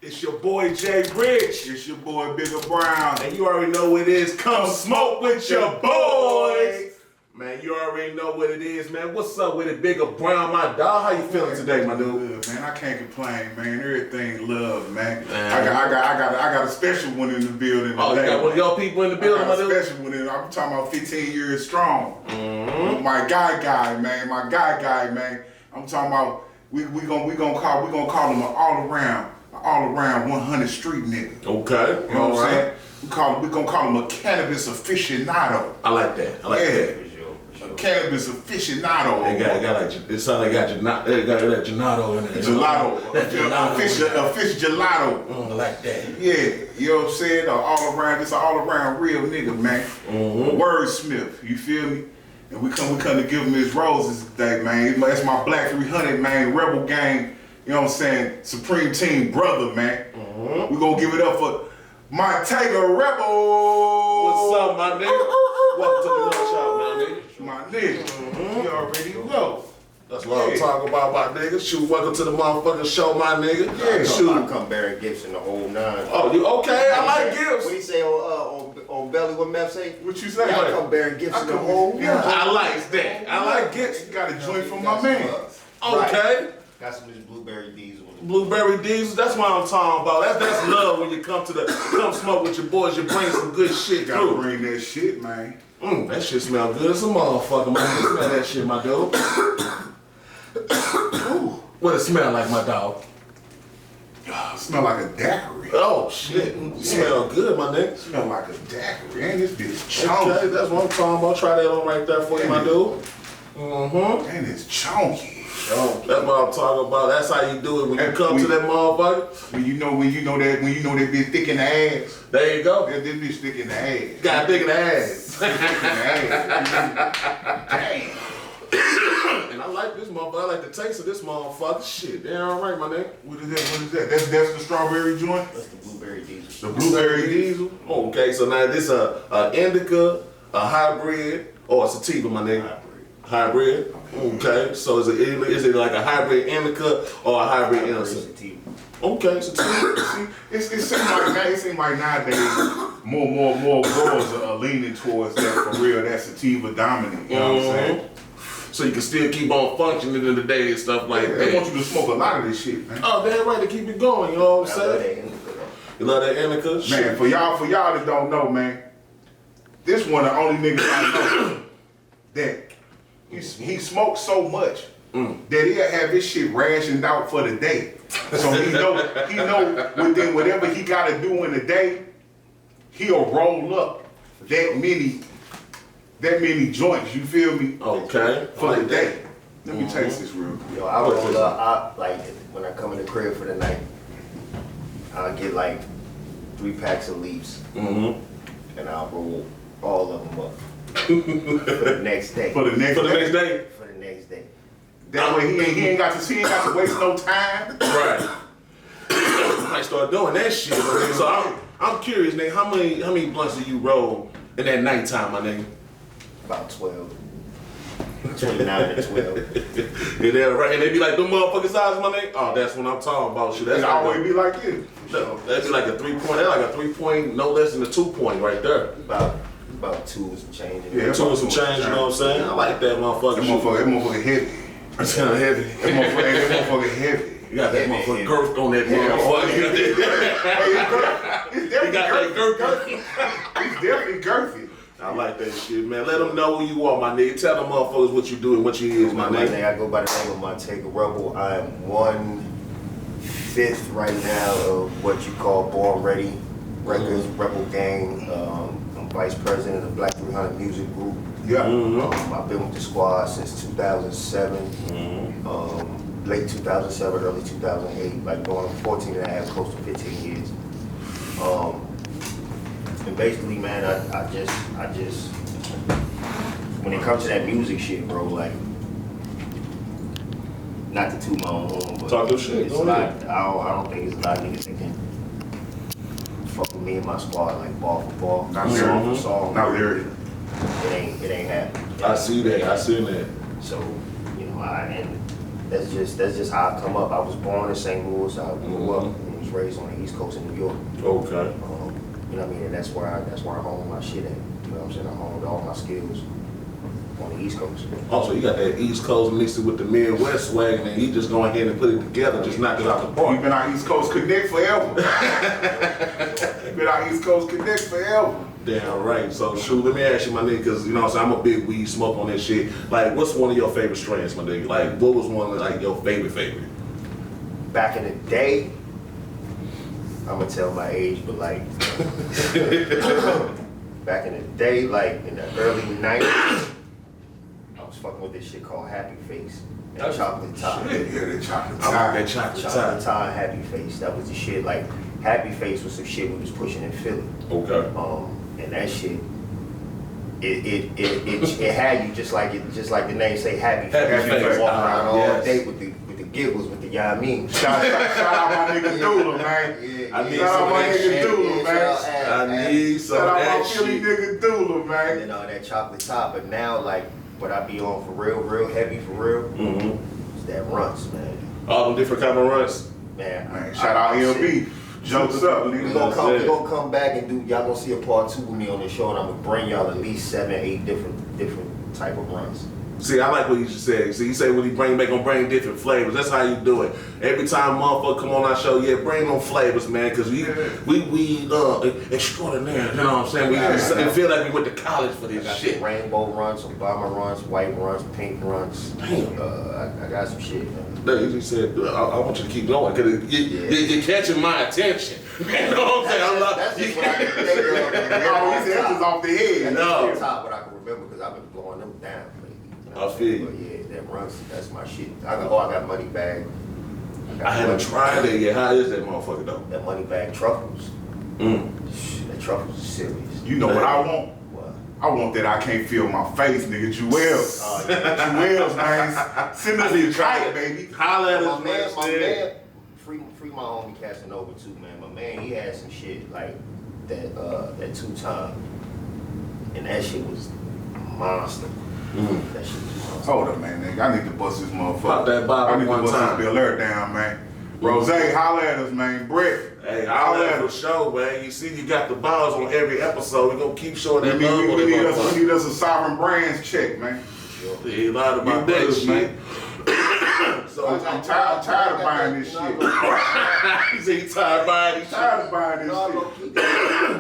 It's your boy Jay Rich. It's your boy Bigger Brown. And you already know what it is. Come smoke with your boys. Man, you already know what it is, man. What's up with it, Bigger Brown, my dog? How you feeling today, my dude? Good, man. I can't complain, man. Everything love, man. I got a special one in the building today. Oh, you got one of y'all people in the building, my dude? A special one in. I'm talking about 15 years strong. My guy, man. My guy, man. I'm talking about we gonna call him an all around 100 street nigga. Okay. You know what I'm saying? We gonna call him a cannabis aficionado. I like that. I like that. Cannabis aficionado. It sounds like got that gelato in it. Gelato. That fish gelato. I like that. Yeah, you know what I'm saying? This all around real nigga, man. Wordsmith, you feel me? And we come to give him his roses today, man. That's my Black 300, man. Rebel gang, you know what I'm saying? Supreme Team brother, man. We gonna give it up for Montega Rebel. What's up, my nigga? Welcome to the lunch shop, my nigga. My nigga, you already know. That's what I'm talking about, my nigga. Shoot, welcome to the motherfucking show, my nigga. Yeah, shoot. I come bearing gifts in the whole nine. Oh, you okay? I like gifts. What you say on Belly? What Meth say? What you say? I come bearing gifts in the whole nine. I like that. I like gifts. You got a joint from my man. Okay. Got some of this blueberry diesel. Blueberry diesel, that's what I'm talking about. That's love when you come smoke with your boys. You bring some good shit Gotta through. bring that shit, man. That shit smell good as a motherfucker, man. Smell that shit, my dude. What it smell like, my dog? Smell like a daiquiri. Oh shit, smell good, my nigga. Smell like a daiquiri, and this bitch chunky. Okay, that's what I'm talking about. Try that on right there for you, my dude. And it's chunky. Oh, that's what I'm talking about. That's how you do it when you come to that motherfucker. When you know that bitch thick in the ass. There you go. That bitch thick in the ass. Got thick in the ass. Thick in the ass. Damn. And I like this motherfucker. I like the taste of this motherfucker. Shit, damn right, my nigga. What is that? That's the strawberry joint? That's the blueberry diesel. The blueberry diesel? Okay, so now this a indica, a hybrid, or a sativa, my nigga? Hybrid. Okay, so is it like a hybrid indica or a hybrid sativa? Okay, sativa. See, it seems like nowadays more girls are leaning towards that for real. That sativa dominant. You know what I'm saying? So you can still keep on functioning in the day and stuff like that. They want you to smoke a lot of this shit, man. Oh, damn right, to keep it going. You know what I'm saying? You love that indica? Man, shit. for y'all that don't know, man, this one of the only niggas I know that he smokes so much that he'll have his shit rationed out for the day. So he know within whatever he gotta do in the day, he'll roll up that many joints, you feel me? Okay. For the day. Let me taste this real quick. Yo, I roll up, like when I come in the crib for the night, I'll get like 3 packs of leaves. And I'll roll all of them up. For the next day. For the next day. For the next day. That way he ain't got to waste no time. Right. I might start doing that shit. So I'm curious, nigga, how many blunts do you roll in that nighttime, my nigga? About 12. 29 to 12. And they're right, and they be like, them motherfucking size, my nigga. Oh, that's what I'm talking about. Shit, that's It like always be like this. That'd be like a 3 point. That's like a 3 point, no less than a 2 point right there. About 2 and some change. Yeah, 2 and some change, you know what I'm saying? I like that motherfucker. That motherfucker heavy. It's kind of heavy. That motherfucker heavy. You got that motherfucker girth on that motherfucker. It's You got that girth. It's definitely girthy. I like that shit, man. Let them know who you are, my nigga. Tell them motherfuckers what you do and what you is, my nigga. I go by the name of Montega Rebel. I am 1/5 right now of what you call Born Ready Records, Rebel Gang. I'm vice president of Black 300 Music Group. Yeah. I've been with the squad since 2007, late 2007, early 2008, like going 14 and a half, close to 15 years. And basically, man, I just, when it comes to that music shit, bro, like, not to toot my own horn, but talk your shit. It's like, I don't think it's a lot of niggas that can fuck with me and my squad, like ball for ball, song for song. Not lyric. It ain't happening. I see that. So, you know, and that's just how I come up. I was born in St. Louis. I grew up, you was raised on the East Coast in New York. Okay. You know what I mean? And that's where I honed my shit at. You know what I'm saying? I honed all my skills on the East Coast. Also, you got that East Coast mixed with the Midwest swag, and then you just go ahead and put it together, just knock it out the park. We've been our East Coast Connect forever. We've been our East Coast Connect forever. Damn right. So, shoot, let me ask you, my nigga, because, you know what I'm saying, I'm a big weed smoke on this shit. Like, what's one of your favorite strains, my nigga? Like, what was one of, like, your favorite? Back in the day, I'm gonna tell my age, but like, back in the day, like in the early 90s, I was fucking with this shit called Happy Face. That chocolate top. Yeah, that chocolate I like top. that chocolate Chocolate top. top, Happy Face. That was the shit. Like, Happy Face was some shit we was pushing in Philly. Okay. And that shit, it had you just like the name say, Happy Face. Happy You Face. walk around all Yes. day with the giggles, with the yeah, I mean. Shout out my nigga Doodle, man. I need Shout some out of my that nigga shit. Doodle, man. I need some Shout of out my that Philly shit. nigga Doodle, man. And that chocolate top, but now like what I be on for real heavy for real, Mm-hmm. is that runts, man. All them different kind of runs. Man, Shout out LB. Jokes up, We nigga. gonna come back and do. Y'all gonna see a part 2 with me on this show, and I'm gonna bring y'all at least 7, 8 different type of runs. See, I like what you just said. See, you say when he gonna bring different flavors. That's how you do it. Every time motherfucker come on our show, yeah, bring them flavors, man, because we extraordinary. You know what I'm saying? We feel like we went to college for I this got shit. some rainbow runs, Obama runs, white runs, pink runs. Damn. I got some shit, man. He just said, I want you to keep going because you're catching my attention. You know what I'm saying? That's just what I can think of. Oh, he said this is off the head. No. That's the top what I can remember because I've been blowing them down lately. You know I what I'm feel saying? you. But yeah, that runs, that's my shit. I got money bag. I haven't tried it yet. How is that motherfucker though? That money bag truffles. That truffles is serious. You know what I want? What? I want that I can't feel my face, nigga. Jewels. Jewels, man. Send us the kite, baby. Holla at My us, man, free my homie Casanova too, man. My man, he had some shit like that 2-time, and that shit was monster. That shit was monster. Hold up, man, nigga. I need to bust this motherfucker. Pop that bottle I need one to bust time. this Bill Earth down, man. Rose, holla at us, man. Brett. Hey, holla at the show, man. You see, you got the balls on every episode. We're gonna keep showing that love on We that need us a Sovereign Brands check, man. He ain't lied about You that good, shit. man. So I'm tired of buying this shit. he said he tired of buying this shit. Tired of buying this No, shit.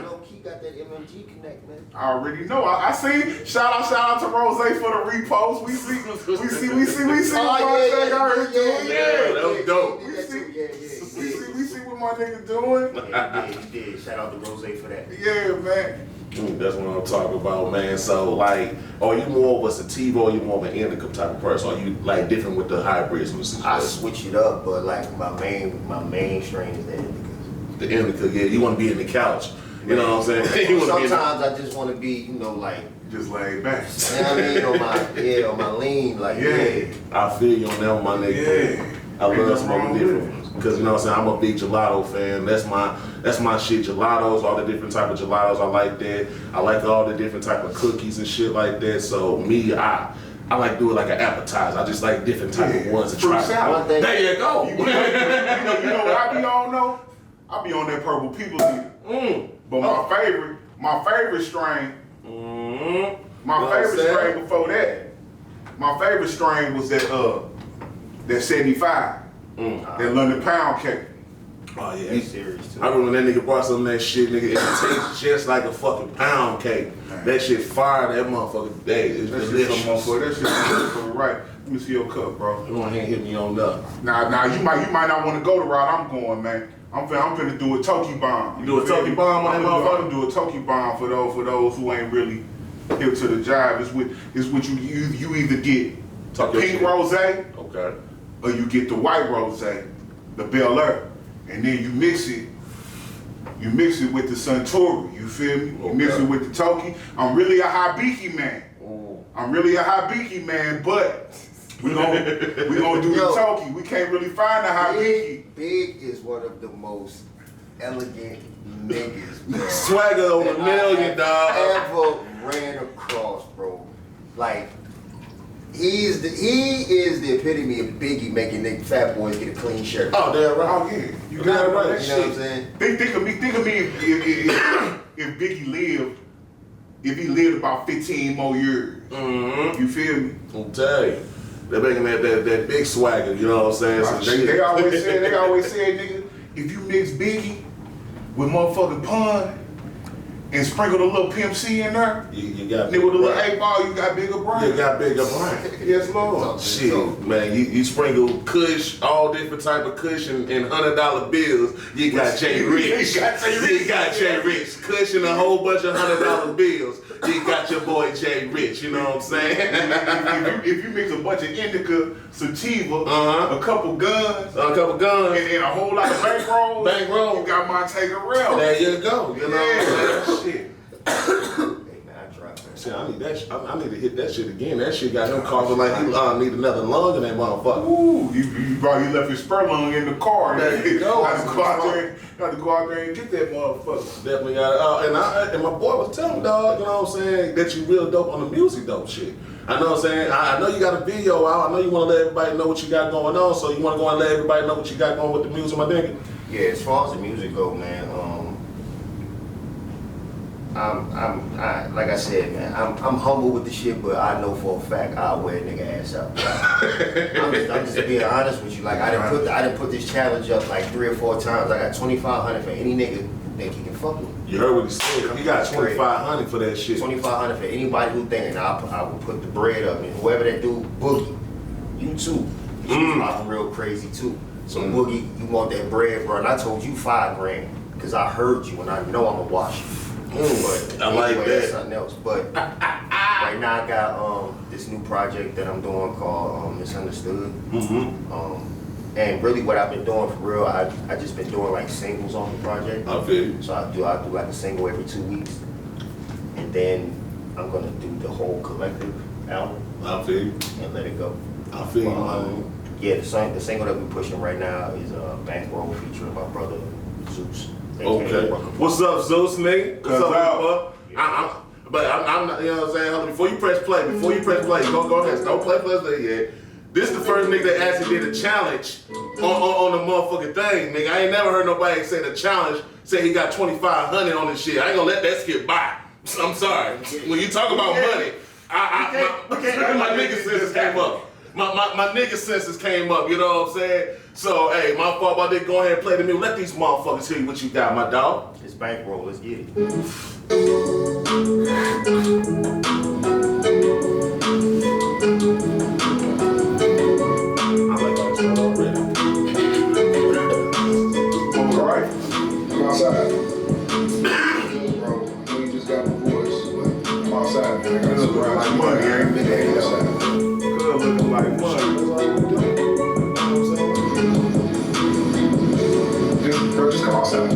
low-key got that MMG connect, man. I already know. I see. Shout out to Rose for the repost. We see. Oh, Montega doing. Yeah, that was dope. We see what my nigga doing. Yeah, he did. Shout out to Rose for that. Yeah, man. That's what I'm talking about, man. So, like, are you more of a sativa or are you more of an indica type of person? Are you, like, different with the hybrids? I switch it up, but like my main strain is the indica. The indica, yeah. You want to be in the couch. You know what I'm saying? You wanna be in the- Sometimes I just want to be, like, Just laid back. you know what I mean, on my lean, like, yeah. I feel you on that one, my nigga. Yeah. I love Ain't nothing smoking wrong with different. Because, you know what I'm saying, I'm a big gelato fan. That's my shit. Gelatos, all the different type of gelatos, I like that. I like all the different type of cookies and shit like that. So me, I like do it like an appetizer. I just like different type of ones to Fruit try. salad. One thing, There you go. You know what I be on though? I be on that purple people eater. But my favorite strain, my favorite strain before that, my favorite strain was that 75, that London pound cake. Oh yeah. that's serious too. I remember when that nigga brought some of that shit, nigga. It tastes just like a fucking pound cake. That shit fire, that motherfucker. Hey, it's That shit delicious. some motherfucker. That shit motherfucker right. Let me see your cup, bro. You want to hit me on up. Now you might not want to go the route I'm going, man. I'm finna do a Toki bomb. You do a Toki bomb on that motherfucker? I'm gonna do a Toki bomb for those who ain't really hip to the jive. It's what you either get Talk your pink shit. rosé Okay. or you get the white rosé, the Bel Air, and then you mix it. You mix it with the Suntory. You feel me? You mix Okay. it with the Toki. I'm really a Hibiki man. But we gonna do the Toki. We can't really find the Hibiki. Big is one of the most elegant niggas, man. Swagger on a million, dog. Ever ran across, bro. Like, He is the epitome of Biggie making nigga fat boys get a clean shirt. Oh, damn right. Oh yeah, you got it right. You know what I'm saying? Think of me if Biggie lived, if he lived about 15 more years. Mm-hmm. You feel me? I'll tell you. They're making that big swagger, you know what I'm saying? Right. They always say, nigga, if you mix Biggie with motherfucking Pun and sprinkle a little Pimp C in there, you got nigga with a little 8-ball, you got bigger brain. You got bigger brain. Yes, Lord. Shit, man, you sprinkle Kush, all different type of Kush and $100 bills. You got Jay Rich. You got Jay Rich. Kush and a whole bunch of $100 bills. You got your boy Jay Rich. You know what I'm saying? if you mix a bunch of indica, sativa, a couple guns, and a whole lot of bankroll, you got Montega Rail. There you go. You know what I'm saying? Shit. Shit, I need that. I need to hit that shit again. That shit got him coughing like he need another lung in that motherfucker. Ooh, you probably left your spur lung in the car. There you go. Got to go out there and get that motherfucker. Definitely got it. And my boy was telling me, dog, you know what I'm saying, that you real dope on the music dope shit. I know what I'm saying. I know you got a video out. I know you want to let everybody know what you got going on. So you want to go and let everybody know what you got going with the music, my nigga. Yeah, as far as the music go, man. Like I said, man, I'm humble with the shit, but I know for a fact I'll wear a nigga ass out. I'm just being honest with you. Like I didn't put this challenge up like 3 or 4 times. I got $2,500 for any nigga who think he can fuck with me. You heard what he said. You got $2,500 for that shit. $2,500 for anybody who think, and I will put the bread up. And whoever that dude, Boogie, you too. He's popping real crazy too. So Boogie, you want that bread, bro? And I told you $5 grand because I heard you, and I know I'm gonna wash you. But I like anyway, that. That's something else. But right now I got this new project that I'm doing called Misunderstood. And really what I've been doing for real, I just been doing like singles on the project. I feel you. So I do like a single every 2 weeks. And then I'm gonna do the whole collective album. I feel you. And let it go. I feel you. Yeah, the single that we're pushing right now is Bankroll featuring my brother Zeus. Okay. What's up, Zeus, nigga? What's up, bro? I'm not, you know what I'm saying? Before you press play, go ahead. Don't play yet. This is the first nigga that actually did a challenge on the motherfucking thing, nigga. I ain't never heard nobody say the challenge, say he got $2,500 on this shit. I ain't gonna let that skip by. I'm sorry. When you talk about money, my nigga senses came up. My nigga senses came up, you know what I'm saying? So, hey, my fault about that. Go ahead and play the music. Let these motherfuckers hear what you got, my dog. It's Bankroll, let's get it. I like that song already. Alright. I'm outside. Bro, you just got the voice, but I'm outside, man. I got Good looking like money, ain't it? Good looking like money. Bro, just come outside.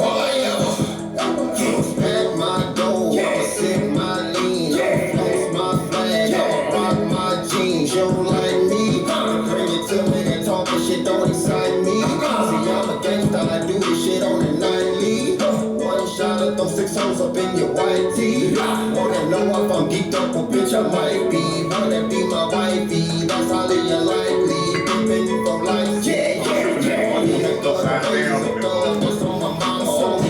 All I put them 6 holes up in your white tee. Wanna know if I'm geeked up, a bitch I might be. Wanna be my wifey, that's highly unlikely. Pimpin' you from life, yeah. Upside down. What's on my mama? I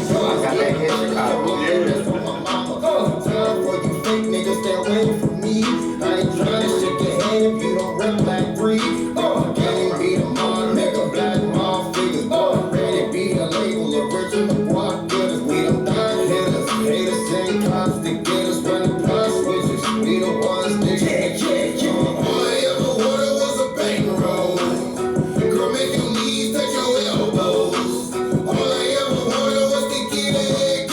got that head Chicago. That's on my mama. Time for you fake niggas, stay away from me. I ain't tryna shake your hand if you don't rep like free. Can't be the mod, nigga, black mob figures. Ready be the label, original block getters. We them third hitters, haters and cops to get us running plus switches. We the ones that all I ever wanted was a bankroll. Girl, make your knees touch your elbows. All I ever wanted was to get it.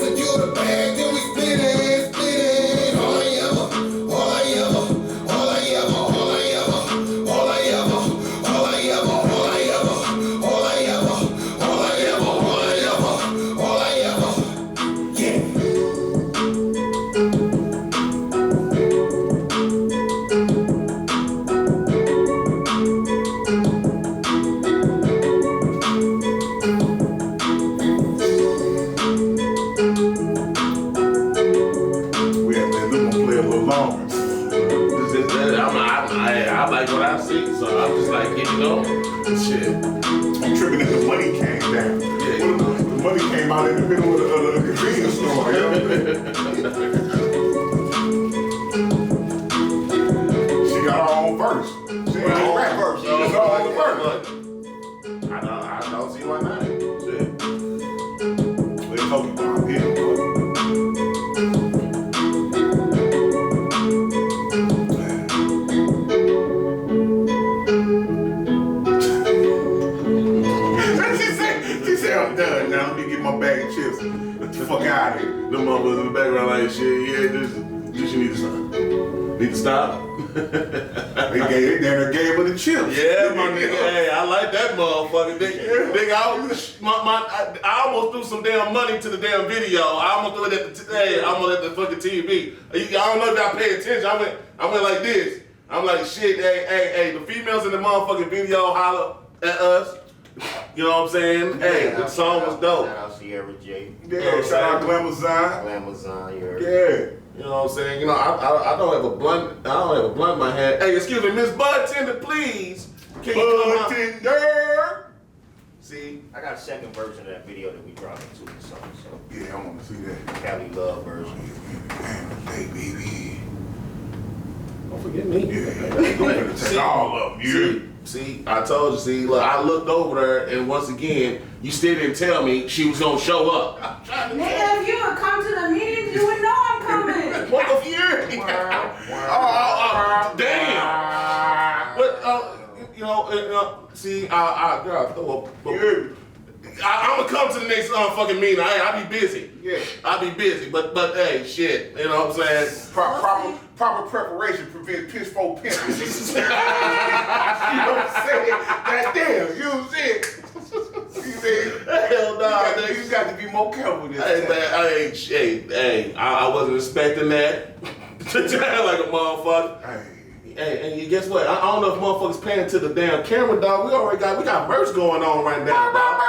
Secure the bag, then we split it. All I ever We have to let them play a little longer. I like what I see, so I'm just like, shit. I'm tripping if the money came down. Yeah. The money came out in the middle of the convenience store. You know what I'm saying? She got her own verse. She ain't no rap verse. She got her own verse. I don't see why not. Shit. They told you about him, She said, I'm done now. Let me get my bag of chips. Get the fuck out of here. Them motherfuckers in the background like, shit, yeah, just you need to stop. Need to stop? They gave her the chips. Yeah, my nigga. Hey, I like that motherfucker. Nigga, I almost threw some damn money to the damn video. I almost threw it at the fucking TV. I don't know if y'all pay attention. I went like this. I'm like, shit, hey, the females in the motherfucking video holler at us. You know what I'm saying? Hey, the song was dope. Shout out Sierra J. Yeah, shout out Glamazon. Glamazon, you heard. Yeah. You know what I'm saying? I don't have a blunt. I don't have a blunt in my hand. Hey, excuse me, Miss Bartender, please. Can you come out? Bartender. See? I got a second version of that video that we dropped into the song, so. Yeah, I want to see that. Cali Love version. Hey, baby. Don't forget me. Yeah, I'm gonna take all of them. You. See, I told you, look, I looked over there, and once again, you still didn't tell me she was gonna show up. I'm trying to Nigga, if you would come to the meeting, you would know I'm coming. What the fury? Damn. But, see, I'm gonna come to the next fucking meeting. I be busy. Yeah. I be busy, but hey, shit, you know what I'm saying? Proper preparation prevents piss for pimping. You know what I'm saying? That damn, you know what I'm saying? Hell no, You got to be more careful this Hey time. man, I wasn't expecting that. Like a motherfucker. Hey, and you guess what? I don't know if motherfuckers paying to the damn camera, dog. We got merch going on right now, dog.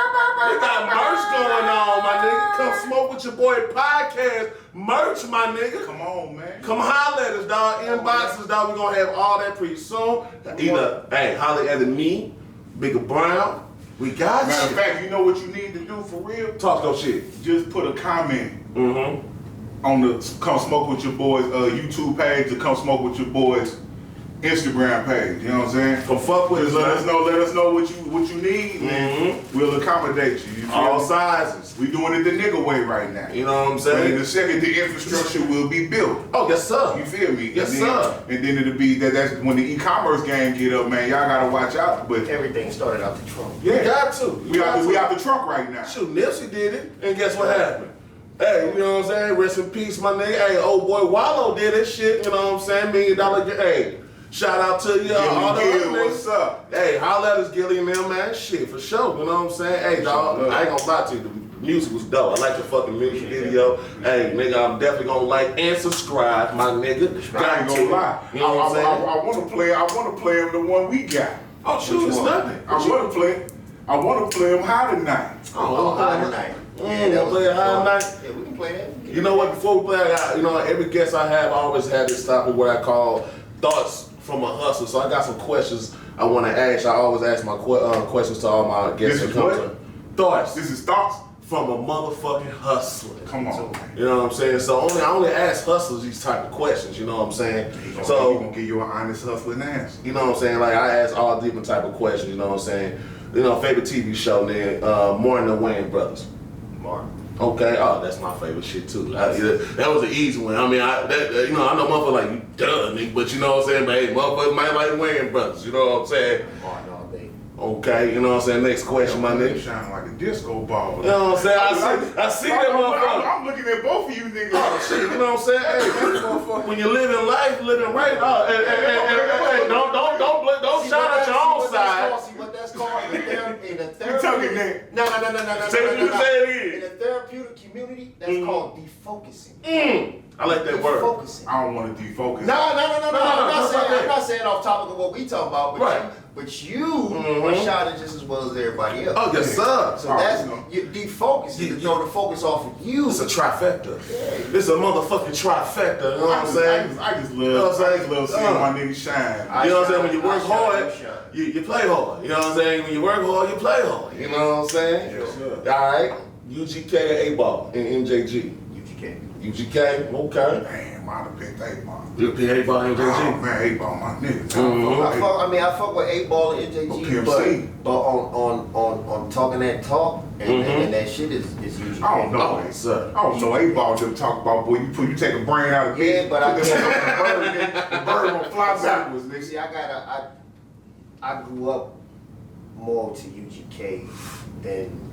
We got merch going on, my nigga. Come smoke with your boy podcast. Merch, my nigga. Come on, man. Come holler at us, dog. Inboxes, dog. We gonna have all that pretty soon. Either, holler at me, Bigger Brown. We got Matter of you. fact, you know what you need to do for real? Talk no shit. Just put a comment Mm-hmm. on the Come Smoke With Your Boys YouTube page or Come Smoke With Your Boys Instagram page. You know what I'm saying? Come fuck with us, Just man. let us know what you need, man. We'll accommodate you. You feel All me? sizes. We doing it the nigga way right now. You know what I'm And saying? in the second, the infrastructure will be built. Oh, yes, sir. You feel me? Yes, and then, sir. And then it'll be that's when the e-commerce game get up, man. Y'all gotta watch out. But Everything started out the trunk. We got to. we out the trunk right now. Shoot, Nipsey did it, and guess what happened? Hey, you know what I'm saying? Rest in peace, my nigga. Hey, old boy Wallow did this shit, you know what I'm saying? $1 million. Hey, shout out to you, all the Gilly, other niggas. what's up? Hey, holla at us, Gilly and them, man. Shit, for sure, you know what I'm saying? Hey, dog, I ain't gonna lie to you. The music was dope. I like the fucking music video. Hey, nigga, I'm definitely gonna like and subscribe, my nigga. I ain't gonna lie. You know what I'm saying? I wanna play him the one we got. Oh, shoot, it's nothing. I wanna play him How Tonight. Oh, High tonight. Mm, wanna play it high night? Yeah, we can play that. You know what? Before we play, every guest I have, I always have this topic where I call thoughts from a hustler. So I got some questions I want to ask. I always ask my questions to all my guests This that is come what? to. Thoughts This is thoughts. from a motherfucking hustler. Come on. You know what I'm saying? So I only ask hustlers these type of questions. You know what I'm saying? So So he gonna give you an honest hustling answer. you know what I'm saying? Like I ask all different type of questions. You know what I'm saying? Favorite TV show, then Morning the Wayne Brothers. Mark. Okay, oh, that's my favorite shit too. That was an easy one. I mean, I know motherfuckers like you duh, nigga, but you know what I'm saying? But hey, motherfuckers might like Wayne Brothers. You know what I'm saying? Martin all day. Okay, you know what I'm saying? Next question, my You nigga. shining like a disco ball. You know what I'm saying? I see that motherfucker. I'm looking at both of you niggas. Oh shit, you know what I'm saying? Hey, motherfucker, when you're living life, living right, hey, don't shout at your own side. See what that's called in the You talking that? No. Say what you said again. In the therapeutic community, that's called defocusing. I like that word. Defocusing. I don't want to defocus. No. I'm okay. not saying off topic of what we talking about, but Right. you are shouting just as well as everybody else. Oh, yes, sir. So that's you defocusing to throw the focus off of you. It's a trifecta. It's a motherfucking trifecta. You know what I'm saying? I just You know what I'm saying? love seeing my niggas shine. You know what I'm saying? When you work I shine, hard, you shine. you play hard. You know what I'm saying? When you work hard, you play hard. You know what I'm saying? Yes, sir. All right. UGK or A-Ball in MJG? UGK. UGK, okay. Damn, I'd have picked 8 ball. You pick A-Ball in Oh MJG? man, 8 ball, my nigga. I fuck with 8 Ball and Oh, NJG, PMC. but on talking that talk and that shit is UGK. I don't know. Oh, sir. I don't know 8 ball to talk about, boy. You take a brain out of Yeah, bed, but I put this can't- on the bird, the bird gonna fly backwards, nigga. See, I grew up more to UGK than,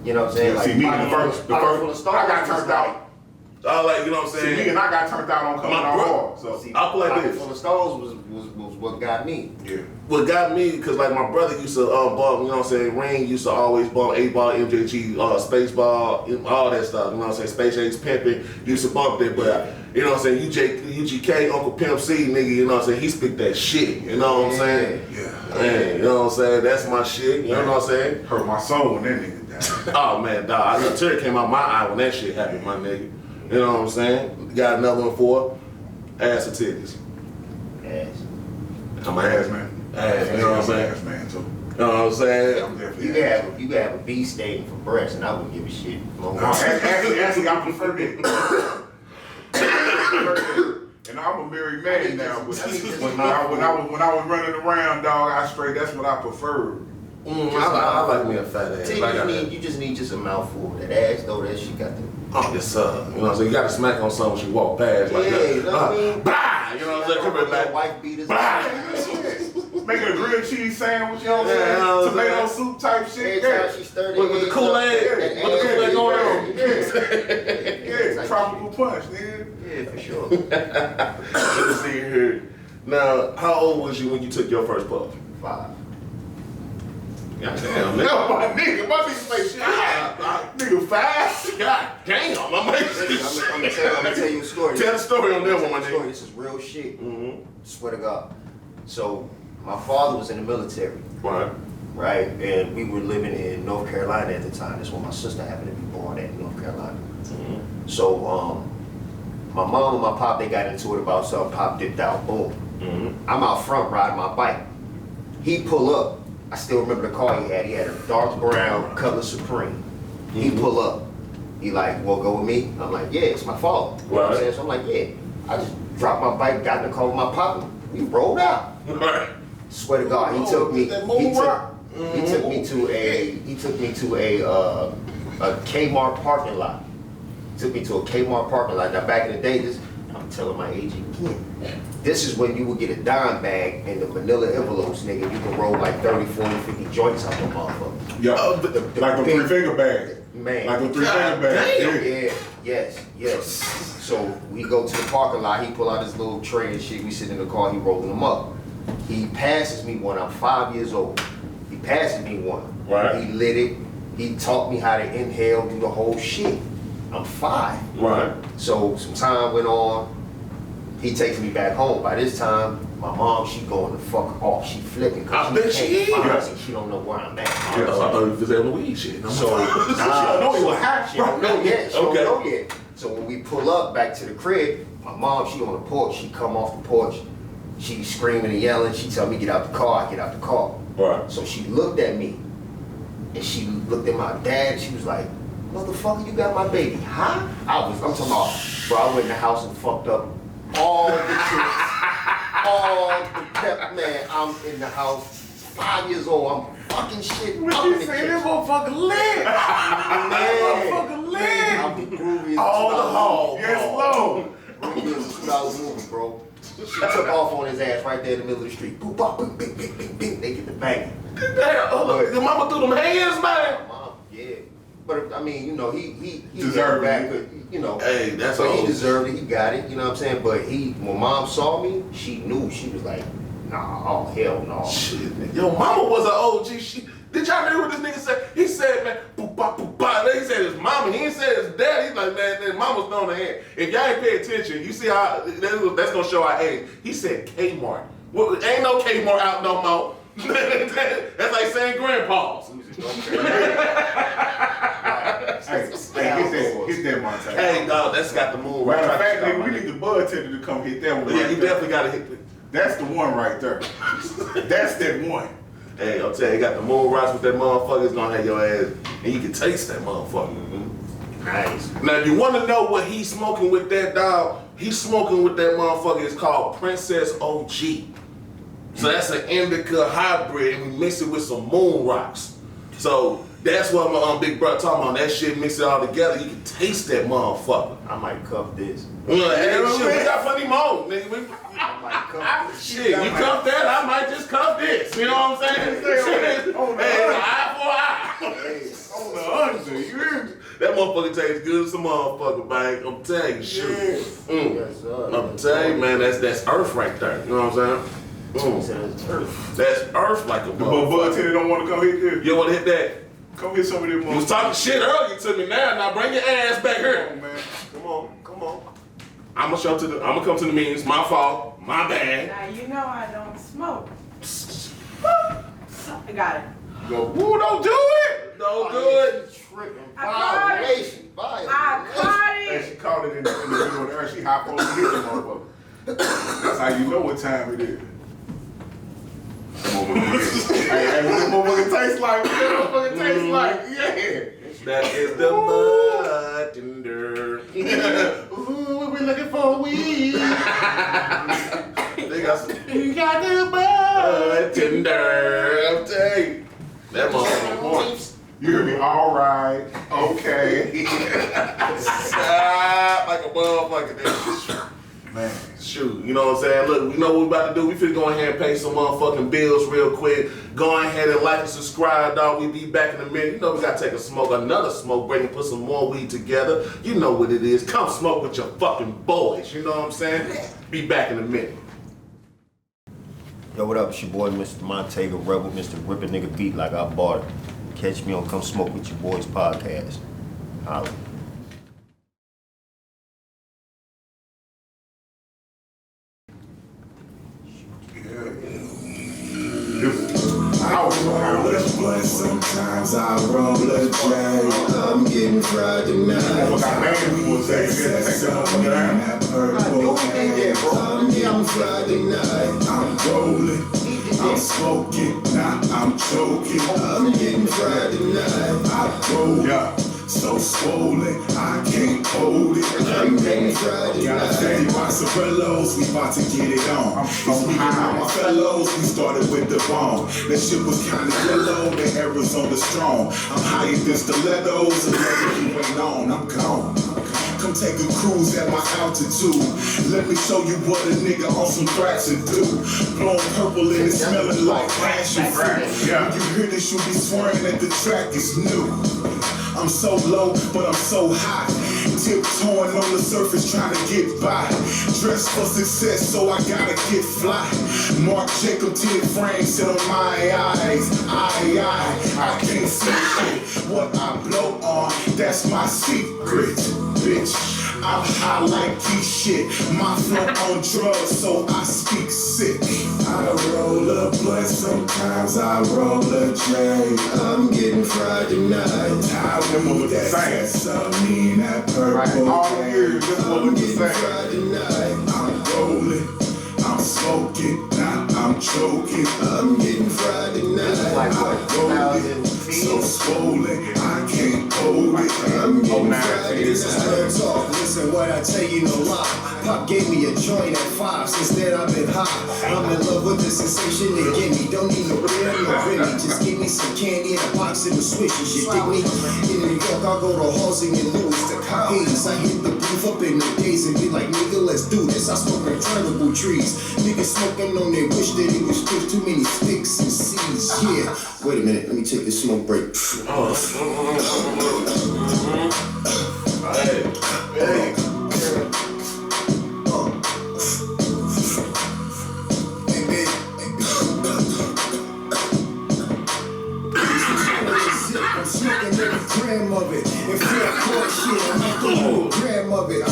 you know what I'm saying? Yeah, see, me in the first, I got turned out. You know what I'm See, saying? me and I got turned out on coming My out bro- hard. So, See, I'll play Pocket this. Full of Stones was what got me. yeah. What got me, because like my brother used to bump, you know what I'm saying, Ring used to always bump 8-Ball, MJG, Spaceball, all that stuff, you know what I'm saying, Space Age Pimpin', used to bump that, but you know what I'm saying, UGK, Uncle Pimp C, nigga, you know what I'm saying, he speak that shit, you know what I'm saying? Yeah. Man, you know what I'm saying, that's my shit, you know what I'm saying? Hurt my soul when that nigga died. Oh man, dog, I know tear came out my eye when that shit happened, my nigga. You know what I'm saying? Got another one for ass or titties. Yes. I'm Ass man. Ass, you know what I'm saying? Ass man too. You know what I'm saying? I'm definitely You can have a B statement for breast, and I wouldn't give a shit. No, actually, I prefer that. And I'm a married man now, but when I was running around, dog, that's what I preferred. I like me a fat ass. You just need a mouthful. That ass though, that shit got the. Oh, yes, sir. You know what I'm saying? You got to smack on something when she walk past. Like Yeah, that. you know what I mean? Bah! You know what I'm saying? Come here, That back. wife beaters. Making a grilled cheese sandwich, you know what Yeah, you know I'm what saying? I'm Tomato soup type shit. Every Yeah, time she stirred With the Kool-Aid. With the Kool-Aid going on. yeah, tropical punch, nigga. Yeah, for sure. Let me see here. Now, how old was you when you took your first puff? 5. God damn, nigga. No, my nigga say shit. Nigga, 5. God damn, I'm I'm gonna tell you a story. Tell the story on that one, my Story. nigga. This is real shit. Mm-hmm. Swear to God. So, my father was in the military, Right. right? And we were living in North Carolina at the time. That's where my sister happened to be born at, North Carolina. Mm-hmm. So, my mom and my pop, they got into it about something. Pop dipped out. Boom. Mm-hmm. I'm out front riding my bike. He pull up. I still remember the car he had. He had a dark brown Cutlass Supreme. He pull up. He like, well, go with me? I'm like, yeah, it's my fault. You know what I'm saying? So I'm like, yeah. I just dropped my bike, got in the car with my papa. We rolled out. Right. Swear to God, he took me. He took me to a Kmart parking lot. Took me to a Kmart parking lot. Now back in the day, I'm telling my age again. This is when you would get a dime bag and the manila envelopes, nigga. You can roll like 30, 40, 50 joints out the motherfucker. Yeah, like a big- 3-finger bag. Man. Like a 3-finger bag. Yeah, yes. So we go to the parking lot, he pull out his little tray and shit, we sit in the car, he rolling them up. He passes me one, I'm 5 years old. He passes me one. Right. He lit it, he taught me how to inhale, do the whole shit. I'm 5. Right. So some time went on, he takes me back home. By this time, My mom, she going the fuck off. She flipping. I bet she is. She don't know where I'm at. I thought you was on the weed shit. So, She don't know you were high. She don't know yet. She Okay. don't know yet. So when we pull up back to the crib, my mom, she on the porch. She come off the porch. She screaming and yelling. She tell me, get out the car. I get out the car. Right. So she looked at me. And she looked at my dad. She was like, motherfucker, you got my baby. Huh? I'm talking about, bro, I went in the house and fucked up all the kids. All the pep, man. I'm in the house, 5 years old. I'm fucking shit up in the kitchen. This motherfucker lit. Motherfucker lit. I'm the grooviest. All the hall. Yes, Lord. Grooviest $2 movie, bro. She took off on his ass right there in the middle of the street. Boop, bop, boop, bing, bing, bing, bing. They get the banging. Damn, your mama threw them hands, man. Mom, yeah. But I mean, you know, he Deserved back, it. you know. Hey, that's but all. he deserved it. He got it. You know what I'm saying? But when mom saw me, she knew. She was like, nah, oh hell no. Shit, your mama was an OG. Did y'all hear what this nigga said? He said, man, boop, bop, boop, bop. He said his mama. He ain't said his dad. He's like, man, mama's throwing her hand. If y'all ain't pay attention, you see how that's gonna show our age. He said Kmart. Well, ain't no Kmart out no more. That's like saying grandpa's. Hit that Montega. Hey, dog, that's got the moon right. Matter of fact, nigga, we need the bud tender to come hit that one. Yeah, right you there. definitely gotta hit the. That's the one right there. That's that one. Hey, I'll tell you, you got the moon rocks with that motherfucker. It's gonna have your ass, and you can taste that motherfucker. Nice. Now, if you want to know what he's smoking with that dog, he's smoking with that motherfucker. It's called Princess OG. So that's an indica hybrid, and we mix it with some moon rocks. So that's what my big brother talking about. That shit, mix it all together. You can taste that motherfucker. I might cuff this. Well, hey, shit, we got plenty more, nigga. I might cuff this. Shit, you cuff that, I might just cuff this. You know what I'm saying? Shit. Hey, eye for eye. Hey, On the under, you hear me? That motherfucker tastes good as a motherfucker, man. I'm telling you, shoot. yes, sir. I'm telling you, man, that's earth right there. You know what I'm saying? It's earth. That's earth like a The motherfucker. bud tender don't want to come hit this. You want to hit that? Come hit some of them. You was talking shit earlier to me now. Now bring your ass back Come here. on, man. Come on. I'm gonna come to the meetings. My fault. My bad. Now you know I don't smoke. I got it. Go. Ooh, don't do it. Don't do it. Tripping. I caught it. I caught Hey, it. she caught it in the middle of the earth. She hop on and hit the motherfucker. That's how you know what time it is. Hey, what that motherfucker taste like? What that motherfucker taste like? Yeah. That is the bartender. Ooh, we looking for weed. They got some. You got the bartender. I'm telling you. That motherfucker points. You hear me? All right. Okay. Like a motherfucker. Man. Shoot, you know what I'm saying? Look, we know what we about to do. We finna go ahead and pay some motherfucking bills real quick. Go ahead and like and subscribe, dog. We be back in a minute. You know we gotta take another smoke break and put some more weed together. You know what it is. Come smoke with your fucking boys. You know what I'm saying? Be back in a minute. Yo, what up? It's your boy, Mr. Montega Rebel, Mr. Rip a Nigga Beat Like I Bought It. Catch me on Come Smoke With Your Boys podcast. Holla. Sometimes I roll a J. I'm getting fried tonight. Got man for a second. Take that motherfucker down. That purple haze. I'm getting fried tonight. I'm rolling. I'm smoking. Now I'm choking. I'm getting fried tonight. I roll. Yeah. So swollen, I can't hold it. I'm getting fried tonight. Gotta say, mozzarellas, we about to get it on. Speaking of my fellows, we started with the bomb. That shit was kinda yellow, the Arizona strong. I'm higher than stilettos, and never you ain't on, I'm gone. Come take a cruise at my altitude. Let me show you what a nigga on some thrax and do. Blowing purple and it's smelling like passion fruit. When you hear this, you'll be swearing that the track is new. I'm so low, but I'm so high. Tiptoeing on the surface, trying to get by. Dressed for success, so I gotta get fly. Mark Jacob 10 frames sit on my eyes. I can't see shit. What I blow on, that's my secret, bitch. I'm high like this shit. My flow on drugs, so I speak sick. I roll a blunt, sometimes I roll a J. I'm getting fried tonight. I want that sesame, that purple. All years, this what we just fried tonight. I'm rolling, I'm smoking, now I'm choking. I'm getting fried tonight. Like what, I'm rolling, so swollen, I can't hold it. I'm getting fried tonight. This is real talk. Listen, what I tell you, no lie. Pop gave me a joint at 5. Since then I've been high. I'm in love with the sensation they give me. Don't need no beer, no Remy. Just give me some candy and a box of the swishes. You dig me? In New York, I'll go to Halsey and Louis to Cayes. I hit the booth up in the days and be like, nigga, let's do this. I smoke incredible trees. Niggas smoking on their wish that it was just too many sticks and seeds. Yeah. Wait a minute, let me take this smoke break. Smoking every gram of it. And feel court shit, I'm not the whole gram of it.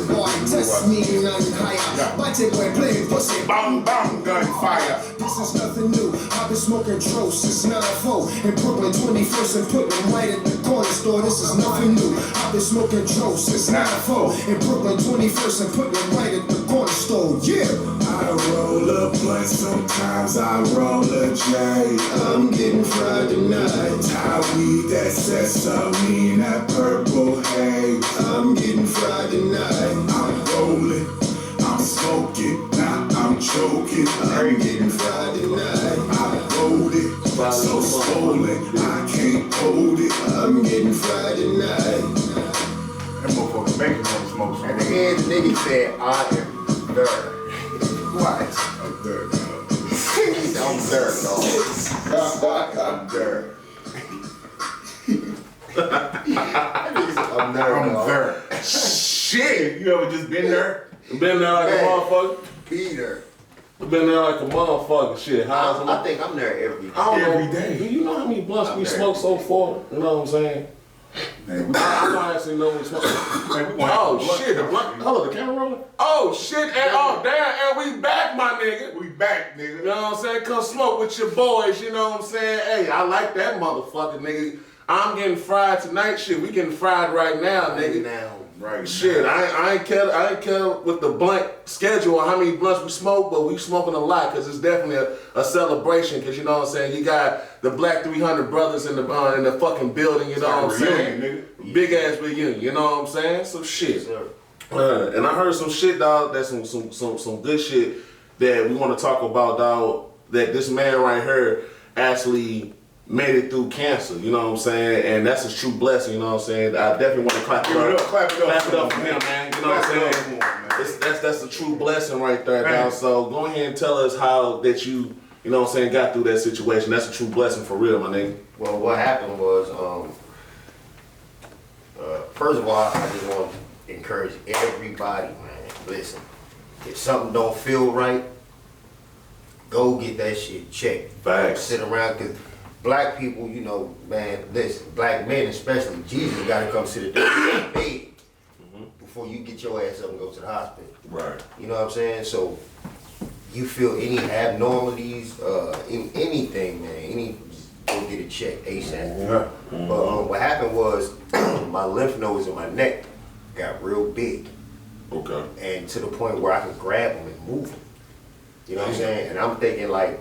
Boy, test me and I'm higher. Bite it when playing pussy, bang bang, gunfire. This is nothing new. I've been smoking dro since 94 in Brooklyn, 21st and Brooklyn, right at the corner store. This is nothing new. I've been smoking dro since 94 in Brooklyn, 21st and Brooklyn, right at the corner store. Yeah. I roll a blunt, sometimes I roll a J. I'm getting fried tonight. I weed that sesame, that purple haze. I'm getting fried tonight. I'm rolling, I'm smoking, now I'm choking. I'm getting fried tonight. I rolled it, so swollen, I can't hold it. I'm getting fried tonight. That motherfucker making no smoke. At the end, the nigga said, I am dirt. What? I'm there. He said, I'm dirt, dog. I'm dirt. That nigga said, I'm dirt, I'm dog. there. Shit, you ever just been there? Been there like a motherfucker. Peter. Been there like a motherfucker. Shit. How's I think I'm there every day. I don't know. Every day. Do you know how many blunts we I'm there. smoke so far? You know what I'm saying? Man, I don't actually know we smoke. man, we gonna have Oh a blunt shit, the now, blunt. man. Hello, the camera rolling? Oh shit, and oh damn, and we back, my nigga. We back, nigga. You know what I'm saying? Come smoke with your boys, you know what I'm saying? Hey, I like that motherfucker, nigga. I'm getting fried tonight, shit. We getting fried right now, nigga. Now. Right. Shit, I ain't care with the blunt schedule on how many blunts we smoke, but we smoking a lot because it's definitely a celebration. Because you know what I'm saying, you got the Black 300 brothers in the fucking building. You know what I'm saying? Nigga. Big ass reunion. You know what I'm saying? So shit. Sir. And I heard some shit, dog. That's some good shit that we want to talk about, dog. That this man right here actually made it through cancer, you know what I'm saying? And that's a true blessing, you know what I'm saying? I definitely want to clap it up. Clap it up for him, man. You know what I'm saying? That's a true blessing right there, dog. So go ahead and tell us how that you know what I'm saying, got through that situation. That's a true blessing for real, my nigga. Well, what happened was, first of all, I just want to encourage everybody, man. Listen, if something don't feel right, go get that shit checked. Facts. Sit around, because black people, you know, man, listen, black men especially, Jesus got to come sit at the bed before you get your ass up and go to the hospital. Right. You know what I'm saying? So, you feel any abnormalities, anything, man, go get it checked ASAP. Yeah. But what happened was my lymph nodes in my neck got real big, Okay. and to the point where I could grab them and move them. You know what I'm saying? And I'm thinking like,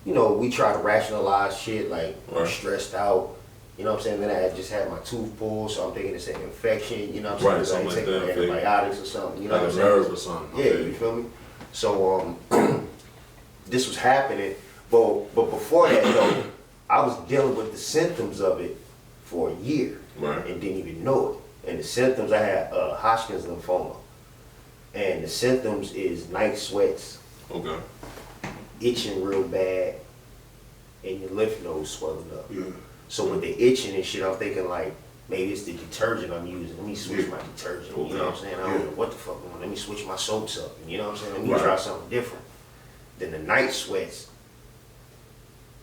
you know, we try to rationalize shit like I'm Right. stressed out. You know what I'm saying? Then I had just had my tooth pulled, so I'm thinking it's an infection. You know what I'm Right, saying? 'Cause I ain't something like taking that, antibiotics or something. You know Like what a I'm saying? nerve or something. Yeah, Okay. you feel me? So this was happening, but before that though, I was dealing with the symptoms of it for a year Right. and didn't even know it. And the symptoms, I had Hodgkin's lymphoma, and the symptoms is night sweats, Okay. itching real bad, and your lymph nodes swelling up. Yeah. So with the itching and shit, I'm thinking like, maybe it's the detergent I'm using. Let me switch my detergent. You know what I'm saying? I don't know what the fuck going on. Let me switch my soaps up. You know what I'm saying? Let me Right. try something different. Then the night sweats,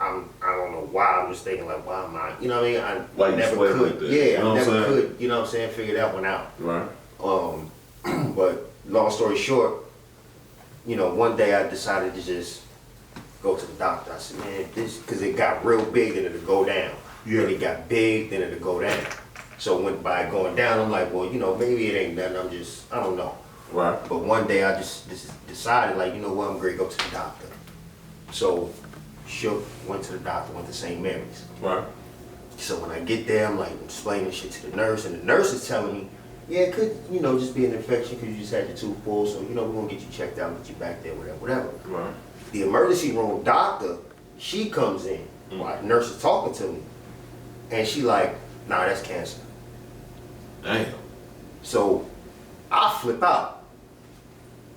I don't know why. I'm just thinking like, why am I? You know what I mean? Why I you never sweating could. like that? Yeah, You know I what I'm never saying? could. You know what I'm saying? Figure that one out. Right. But long story short, you know, one day I decided to just go to the doctor. I said, man, this, because it got real big, then it'll go down. Yeah. Then it got big, then it'll go down. So when by going down, I'm like, well, you know, maybe it ain't nothing. I don't know. Right. But one day I just decided, like, you know what, I'm going to go to the doctor. So Shook went to the doctor, went to St. Mary's. Right. So when I get there, I'm like explaining shit to the nurse, and the nurse is telling me, yeah, it could, you know, just be an infection because you just had your tooth pulled, so, you know, we're going to get you checked out, get you back there, whatever. Right. The emergency room doctor, she comes in while the nurse is talking to me, and she like, nah, that's cancer. Damn. So I flip out.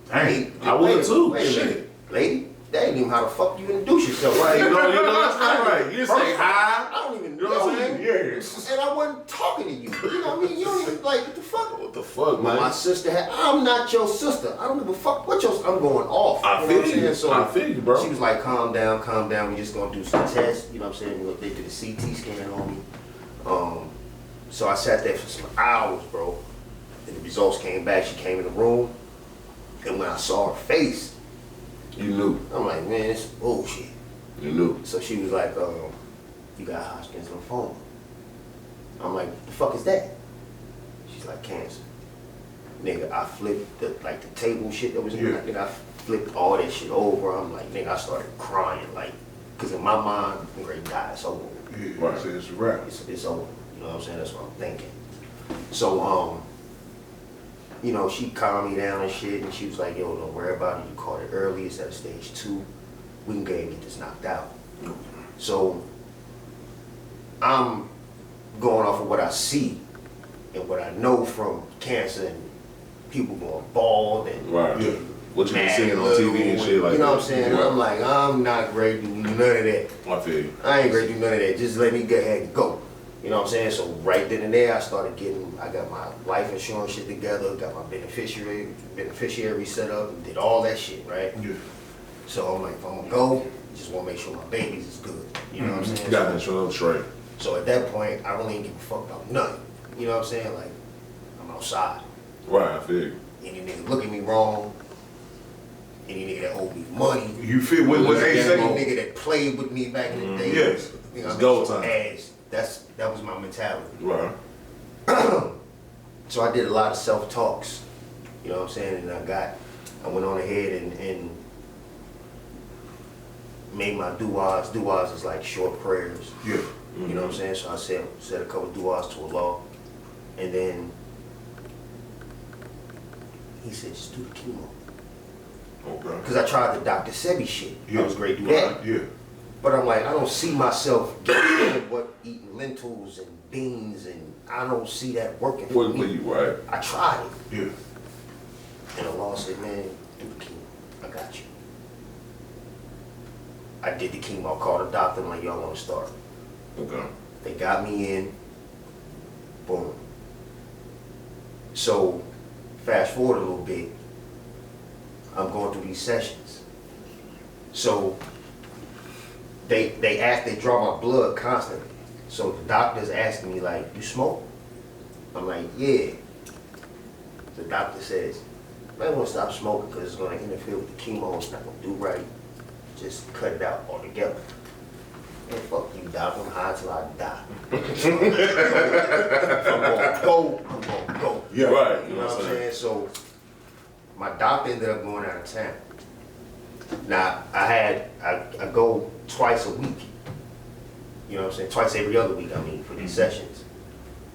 Dang. I would too. Wait a Shit. minute, lady, that ain't even how the fuck you introduce yourself. Right, you know that's not right. You just say hi. I don't even You know what I'm saying? Yeah. And I wasn't talking to you. You know what I mean? You don't even like, what the fuck? What the fuck, My man? sister had, I'm not your sister. I don't give a fuck what your, I'm going off. I You know what I'm feel you. saying? So I feel you, bro. She was like, calm down, we just gonna do some tests. You know what I'm saying? They did a CT scan on me. So I sat there for some hours, bro. And the results came back. She came in the room. And when I saw her face, You knew. I'm like, man, it's bullshit. You knew. So she was like, you got Hodgkin's lymphoma. I'm like, what the fuck is that? She's like, cancer. Nigga, I flipped the table shit that was in there. Nigga, I flipped all that shit over. I'm like, nigga, I started crying, like, cause in my mind, I'm ready to die. It's over. Yeah, right. It's a wrap. It's over. You know what I'm saying? That's what I'm thinking. So, you know, she calmed me down and shit, and she was like, yo, don't worry about it. You caught it early. It's at stage 2. We can go ahead and get this knocked out. So, I'm going off of what I see and what I know from cancer and people going bald and Right. Yeah. What you been mad seeing on little, TV and shit like you know that. what I'm saying? Yeah. I'm like, I'm not ready to do none of that. I feel you. I ain't ready to do none of that. Just let me go ahead and go. You know what I'm saying? So right then and there, I got my life insurance shit together, got my beneficiary set up, and did all that shit, right? Yeah. So I'm like, if I'm gonna go, just wanna make sure my babies is good. You know what I'm saying? Got insurance straight. So at that point, I really ain't give a fuck about nothing. You know what I'm saying? Like, I'm outside. Right, I feel you. Any nigga look at me wrong, any nigga that owe me money, You feel what they any say? nigga that played with me back in the day. Yes. You know, It's I go made some time. ass. That was my mentality. Right. So I did a lot of self-talks, you know what I'm saying? And I went on ahead and made my du'as. Du'as is like short prayers, Yeah. you know what I'm saying? So I said a couple du'as to Allah, and then he said, just do the chemo. Okay. Because I tried the Dr. Sebi shit. Yeah. I was great to do that. Yeah. But I'm like, I don't see myself getting what eating lentils and beans, and I don't see that working for What me. you, right? I tried it. Yeah. And Allah said, man, do the chemo. I got you. I did the chemo. I called the doctor. I'm like, y'all want to start? Okay. They got me in. Boom. So, fast forward a little bit. I'm going through these sessions. So, they draw my blood constantly. So the doctor's asking me like, you smoke? I'm like, yeah. The doctor says, I want to stop smoking because it's going to interfere with the chemo. It's not going to do right. Just cut it out altogether. Man, fuck you, doc. I'm high till I die. If I'm going to go, I'm going to go. Yeah, right. You know what I'm saying? So my doctor ended up going out of town. Now, I go twice a week. You know what I'm saying? Twice every other week, I mean, for these sessions.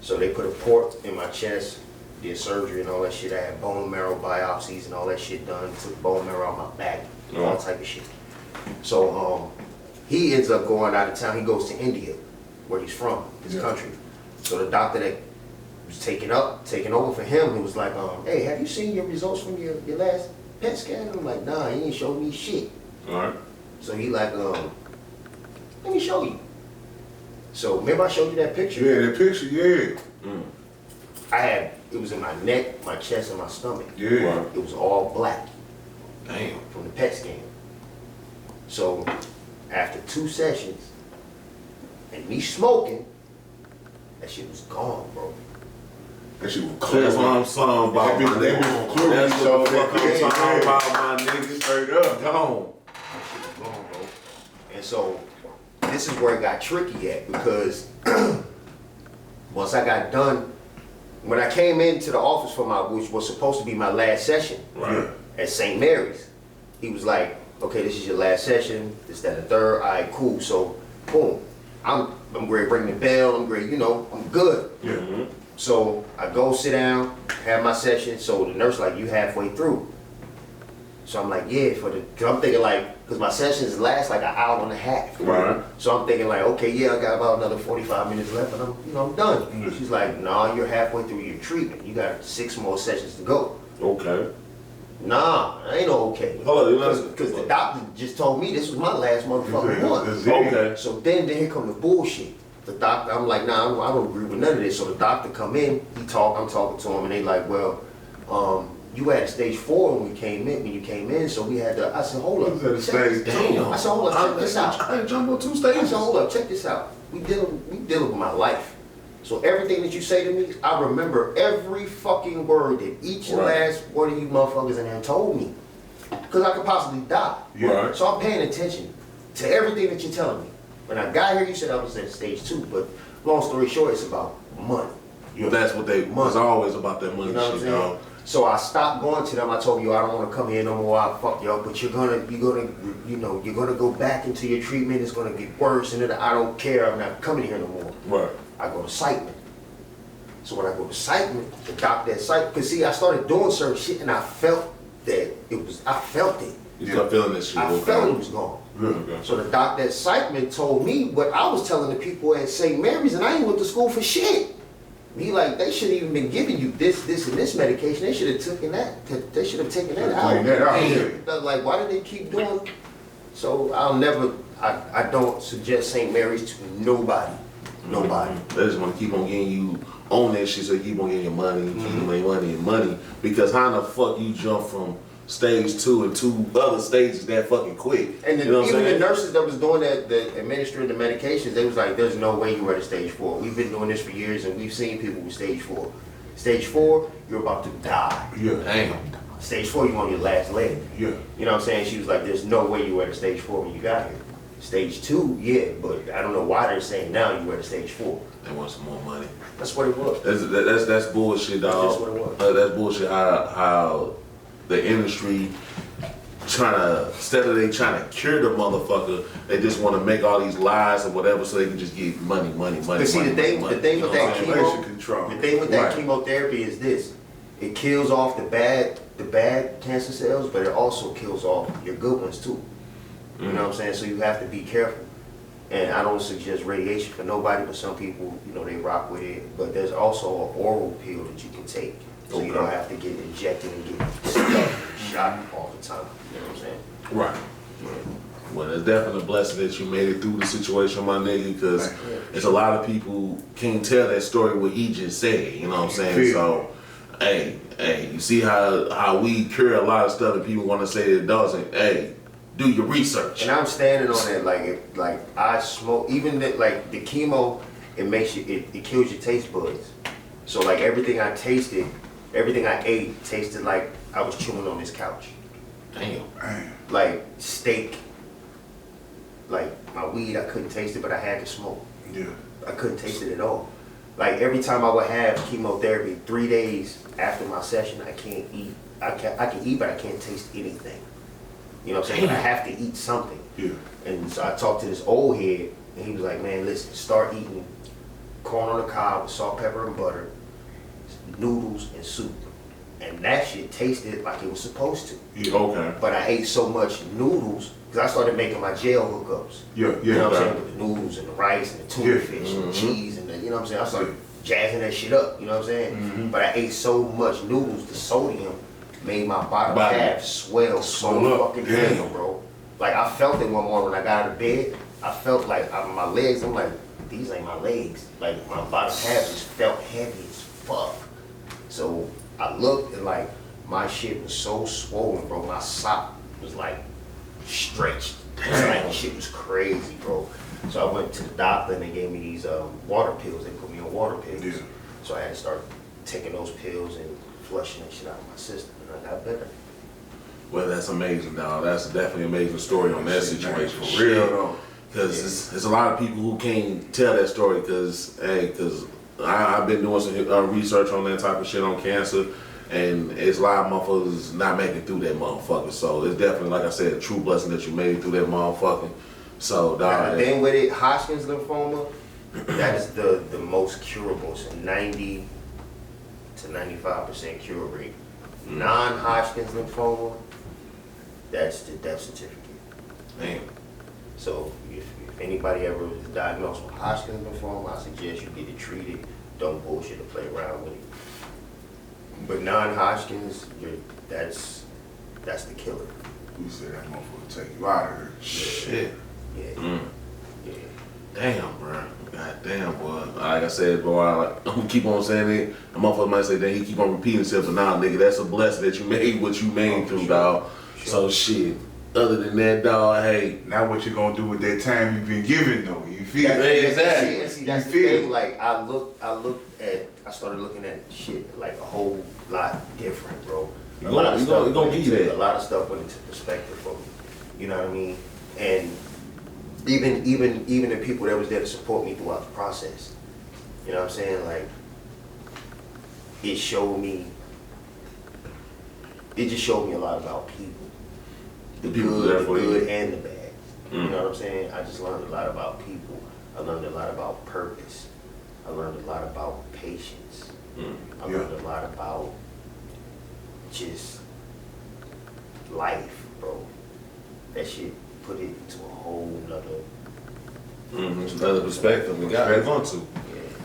So they put a port in my chest, did surgery and all that shit. I had bone marrow biopsies and all that shit done. Took bone marrow out my back, all type of shit. So he ends up going out of town. He goes to India, where he's from, his country. So the doctor that was taking over for him, he was like, hey, have you seen your results from your last PET scan? I'm like, nah, he ain't showed me shit. All right. So he like, let me show you. So remember I showed you that picture? Yeah, that picture, yeah. It was in my neck, my chest, and my stomach. Yeah. Right. It was all black Damn. from the PET scan. So after 2 sessions and me smoking, that shit was gone, bro. That shit was clear. That's what I'm talking about, my That bitch nigga. clear. That's what the fuck Yeah, I'm talking yeah. about, my nigga. Straight up. Gone. Gone, bro. And so this is where it got tricky at, because once I got done, when I came into the office for which was supposed to be my last session Right. at St. Mary's, he was like, okay, this is your last session, this, that, and the third, all right, cool. So, boom, I'm ready to ring the bell, I'm ready, I'm good. Yeah. So I go sit down, have my session. So the nurse like, you halfway through. So I'm like, yeah, cause I'm thinking like, cause my sessions last like an hour and a half. Right. So I'm thinking like, okay, yeah, I got about another 45 minutes left, and I'm done. Mm-hmm. She's like, nah, you're halfway through your treatment. You got 6 more sessions to go. Okay. Nah, I ain't no okay. Hold on, you know- Cause the doctor just told me this was my last motherfucking one. That's it. Okay. So then here come the bullshit. The doctor, I'm like, nah, I don't agree with none of this. So the doctor come in, I'm talking to him, and they like, well, you had a stage 4 when you came in, so we had to, I said, hold up. You was at a check stage this- Damn. I said, hold up, check this out. I ain't jump on 2 I stages. said, hold up, check this out. We dealing with my life. So everything that you say to me, I remember every fucking word that each and Right. last one of you motherfuckers in there told me. Because I could possibly die. Right. So I'm paying attention to everything that you're telling me. When I got here, you said I was at stage 2, but long story short, it's about money. But that's what they was always about, that money You know what I'm shit, saying? dog. So I stopped going to them. I told you I don't want to come here no more. I fuck y'all, but you're gonna go back into your treatment. It's gonna get worse, and then I don't care. I'm not coming here no more. Right. I go to Sightman. So when I go to Sightman, the doctor at Sightman, because see, I started doing certain shit, and I felt that I felt it. You start feeling this shit. I okay. felt it was gone. Okay. So the doctor at Sightman told me what I was telling the people at St. Mary's, and I ain't went to school for shit. He like, they shouldn't even been giving you this, and this medication. They should have taken that. They should have taken that out. Taken that out, Damn. Like, why did they keep doing? So I don't suggest St. Mary's to nobody. Nobody. They just want to keep on getting you on that shit, so you keep on getting your money, keep on money and money. Because how the fuck you jump from stage 2 and 2 other stages that fucking quick? And you know what I'm even the saying? nurses that was doing that, administering the medications, they was like, there's no way you were at stage 4. We've been doing this for years, and we've seen people with stage 4. Stage 4, you're about to die. Yeah. Damn. Stage 4, you're on your last leg. Yeah. You know what I'm saying? She was like, there's no way you were at a stage 4 when you got here. Stage 2, yeah, but I don't know why they're saying now you were at a stage 4. They want some more money. That's what it was. That's bullshit, dog. That's just what it was. That's bullshit. How the industry instead of they trying to cure the motherfucker, they just want to make all these lies or whatever so they can just get money. But see, money, the thing money, with that you know what I'm saying? Population control. the thing with that Right. chemotherapy is this: it kills off the bad cancer cells, but it also kills off your good ones too. You know what I'm saying? So you have to be careful. And I don't suggest radiation for nobody, but some people, they rock with it. But there's also an oral pill that you can take, so you Okay. don't have to get injected and get shot all the time. You know what I'm saying? Right. Well, it's definitely a blessing that you made it through the situation, my nigga, because there's a lot of people can't tell that story what he just said, you know what I'm saying? So, hey, you see how we cure a lot of stuff and people want to say it doesn't. Hey, do your research. And I'm standing on that, like I smoke, even that, like the chemo, it kills your taste buds. So like everything I tasted, everything I ate tasted like I was chewing on this couch. Damn. Like steak, like my weed, I couldn't taste it, but I had to smoke. Yeah. I couldn't taste it at all. Like every time I would have chemotherapy, 3 days after my session, I can't eat. I can eat, but I can't taste anything. You know what I'm saying? But I have to eat something. Yeah. And so I talked to this old head, and he was like, man, listen, start eating corn on the cob with salt, pepper, and butter, noodles, and soup. And that shit tasted like it was supposed to. Yeah. Okay. But I ate so much noodles, because I started making my jail hookups. Yeah. You know what I'm Yeah. saying? With the noodles and the rice and the tuna Yeah. fish and the cheese and the, you know what I'm saying? I started jazzing that shit up, you know what I'm saying? But I ate so much noodles, the sodium made my bottom half swell so Swell up. fucking Yeah. damn, bro. Like I felt it one morning when I got out of bed. I felt like my legs, I'm like, these ain't my legs. Like my bottom half just felt heavy as fuck. So I looked and like my shit was so swollen, bro. My sock was like stretched. Like shit was crazy, bro. So I went to the doctor and they gave me these water pills. They put me on water pills. Yeah. So I had to start taking those pills and flushing that shit out of my system, and I got better. Well, that's amazing, dog. That's definitely an amazing story on that situation. For real though. Because there's a lot of people who can't tell that story because I've been doing some research on that type of shit on cancer, and it's a lot of motherfuckers not making it through that motherfucker. So it's definitely, like I said, a true blessing that you made it through that motherfucker. So, dog. Then with it, Hodgkin's lymphoma, that is the most curable. It's a 90 to 95% cure rate. Non-Hodgkin's lymphoma, that's the death certificate. Damn. So if anybody ever is diagnosed with Hodgkin's lymphoma, I suggest you get it treated. Don't bullshit or play around with it. But non-Hodgkin's, that's the killer. You said that motherfucker take you out of here. Shit. Yeah. Yeah. Damn, bro. God damn, boy. Like I said, boy, I'm gonna keep on saying it. A motherfucker might say that he keep on repeating himself, but nah, nigga, that's a blessing that you made what you made through, dog. Sure. So shit. Other than that, dog, hey. Now what you gonna do with that time you've been given though? You feel me? Exactly. See, that's the You feel thing. Like I started looking at shit like a whole lot different, bro. You gonna give you that. A lot of stuff went into perspective for me. You know what I mean? And even the people that was there to support me throughout the process. You know what I'm saying? Like, it just showed me a lot about people. The good and the bad. You know what I'm saying? I just learned a lot about people. I learned a lot about purpose. I learned a lot about patience. I learned a lot about just life, bro. That shit put it to a whole nother Another perspective. We're going to. yeah.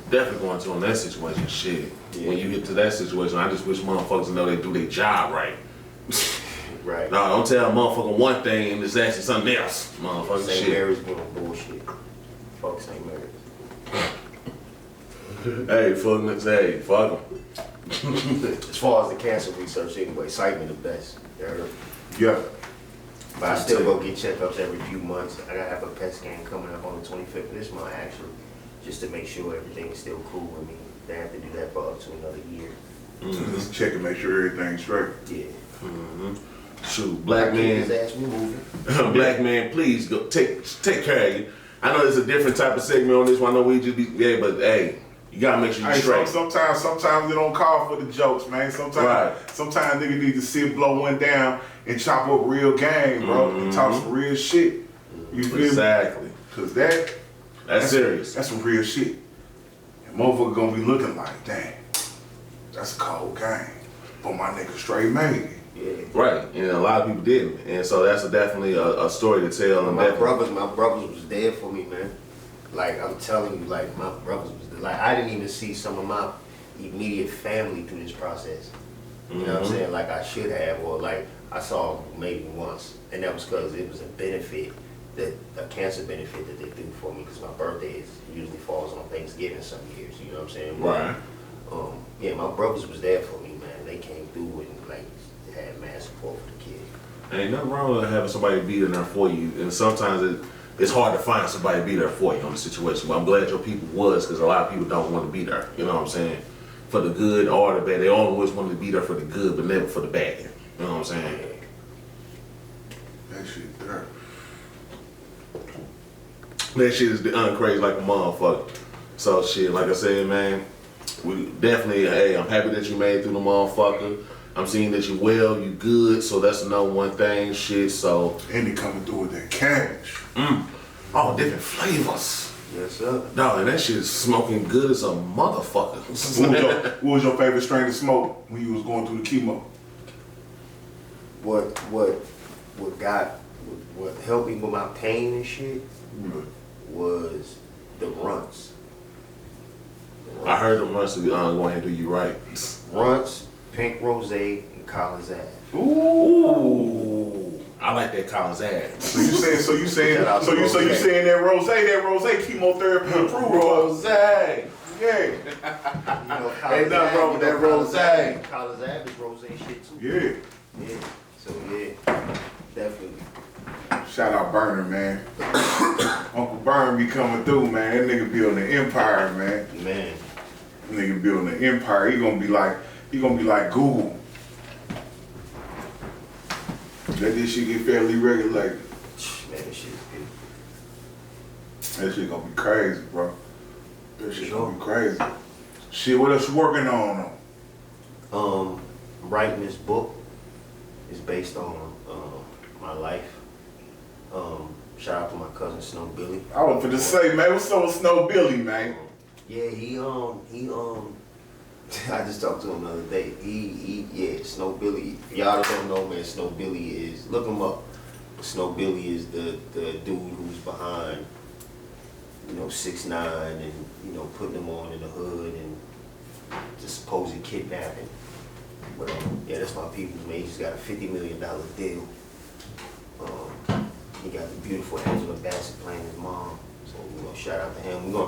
Definitely going to on that situation. Shit. Yeah. When you get to that situation, I just wish motherfuckers know they do their job right. Right. No, don't tell a motherfucker one thing and it's actually something else. Motherfucker St. shit. Mary's doing bullshit. Fuck St. Mary's. Hey, fuck them. As far as the cancer research anyway, cite me the best. You heard? Yeah. But I still go get checkups every few months. I gotta have a PET scan coming up on the 25th of this month actually, just to make sure everything's still cool with me. They have to do that for up to another year. Just check and make sure everything's straight. Yeah. Shoot, black Keep his man. ass moving. Black man, please go take care of you. I know there's a different type of segment on this one. I know we just be but hey, you gotta make sure you Hey, straight. sometimes they don't call for the jokes, man. Sometimes nigga need to sit, blow one down, and chop up real game, bro. And talk some real shit. You feel Exactly. me? Cause that's serious. That's some real shit. And motherfucker gonna be looking like, damn, that's a cold game. But my nigga straight made it. Yeah. Right, and a lot of people didn't, and so that's definitely a story to tell. And My brothers was there for me, man. Like I'm telling you, like my brothers was there. Like I didn't even see some of my immediate family through this process. You know what I'm saying? Like I should have, or like I saw maybe once, and that was because it was a benefit, a cancer benefit that they do for me. Because my birthday usually falls on Thanksgiving some years. You know what I'm saying? Right. Yeah, my brothers was there for me, man. They came through and like had mad support for the kid. Ain't nothing wrong with having somebody be there for you, and sometimes it's hard to find somebody to be there for you on the situation. But I'm glad your people was, because a lot of people don't want to be there. You know what I'm saying? For the good or the bad, they always wanted to be there for the good, but never for the bad. You know what I'm saying? That shit there. That shit is uncrazy like a motherfucker. So shit, like I said, man, we definitely, hey, I'm happy that you made it through the motherfucker. I'm seeing that you well, you good, so that's the number one thing, shit, so. And they coming through with that cabbage. All different flavors. Yes, sir. Dog, and that shit is smoking good as a motherfucker. What was your favorite strain to smoke when you was going through the chemo? What helped me with my pain and shit was the runts. I heard them runs to be go ahead and do you right. Runts, pink rosé, and Collins Ave. Ooh, I like that Collins Ave. So you saying that rosé chemotherapy approved? Rosé. Yeah. You know, Ain't nothing wrong with that rosé. Collins Ave is rosé shit too. Yeah. Yeah. So yeah, definitely. Shout out Burner, man. Uncle Burn be coming through, man. That nigga be on the empire, man. Man, Nigga building an empire. He gonna be like Google. Let this shit get fairly regulated. Man, this shit is good. That shit gonna be crazy, bro. That shit gonna be crazy. Shit, what else you working on? Writing this book is based on my life. Shout out to my cousin Snow Billy. I was finna say, man, what's up with Snow Billy, man? Yeah, he I just talked to him the other day. Yeah, Snow Billy. If y'all don't know, man, Snow Billy is, look him up. Snow Billy is the dude who's behind, 6ix9ine and, putting them on in the hood and the supposed kidnapping. But yeah, that's my people, man. He just got a $50 million deal. He got the beautiful Angela Bassett playing his mom. So, shout out to him. We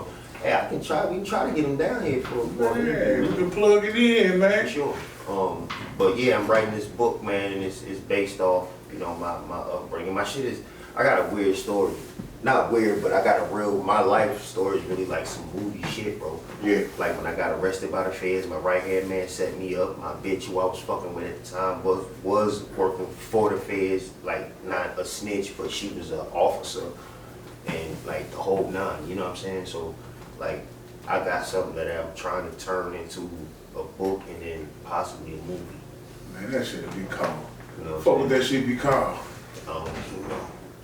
can try to get him down here for a Yeah, we can plug it in, man. For sure. But yeah, I'm writing this book, man, and it's based off, my upbringing. My shit is, I got a weird story. Not weird, but I got my life story is really like some movie shit, bro. Yeah. Like when I got arrested by the feds, my right-hand man set me up. My bitch who I was fucking with at the time was working for the feds, like not a snitch, but she was an officer. And like the whole nine, you know what I'm saying? So like I got something that I'm trying to turn into a book and then possibly a movie. Man, that shit be cold. Fuck Fuck what that shit be called.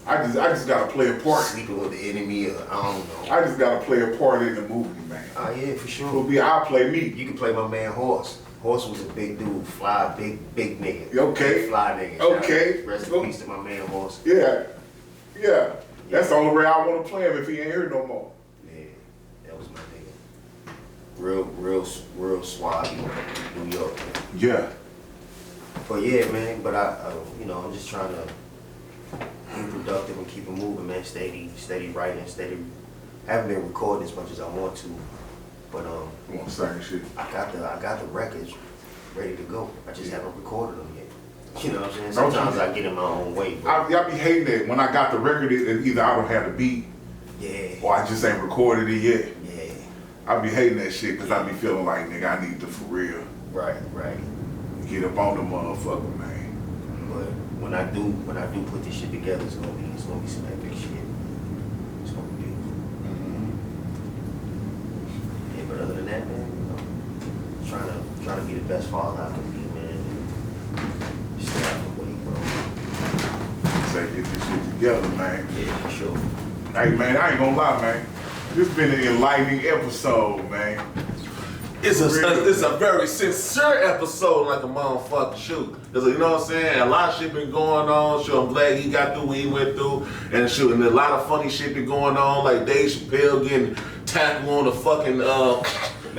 I just gotta play a part. Sleeping with the enemy, or I don't know. I just gotta play a part in the movie, man. Oh yeah, for sure. I'll play me. You can play my man Horse. Horse was a big dude, fly, big nigga. Okay. Big fly nigga. Okay. Rest in peace to my man Horse. Yeah. That's the only way I wanna play him if he ain't here no more. Yeah, that was my nigga. Real suave, New York. Man. Yeah. But yeah, man. But I'm just trying to be productive and keep it moving, man. Steady writing, steady. Haven't been recording as much as I want to, but You want to sing shit? I got the records ready to go. I just haven't recorded them yet. You know what I'm saying? Don't Sometimes you- I get in my own way. I be hating that when I got the record, and either I don't have the beat Yeah. or I just ain't recorded it yet. Yeah. I be hating that shit because I be feeling like, nigga, I need to for real Right. get up on the motherfucker, man. But when I do put this shit together, it's gonna be some epic shit. It's gonna be beautiful. Yeah, but other than that, man, trying to be the best father I can be, man. And stay out of the way, bro. Say get this shit together, man. Yeah, for sure. Hey, man, I ain't gonna lie, man. This been an enlightening episode, man. It's a very sincere episode, like a motherfucker shoot. Cause you know what I'm saying? A lot of shit been going on. Sure, I'm glad he got through what he went through, and shoot, and a lot of funny shit been going on, like Dave Chappelle getting tackled on the fucking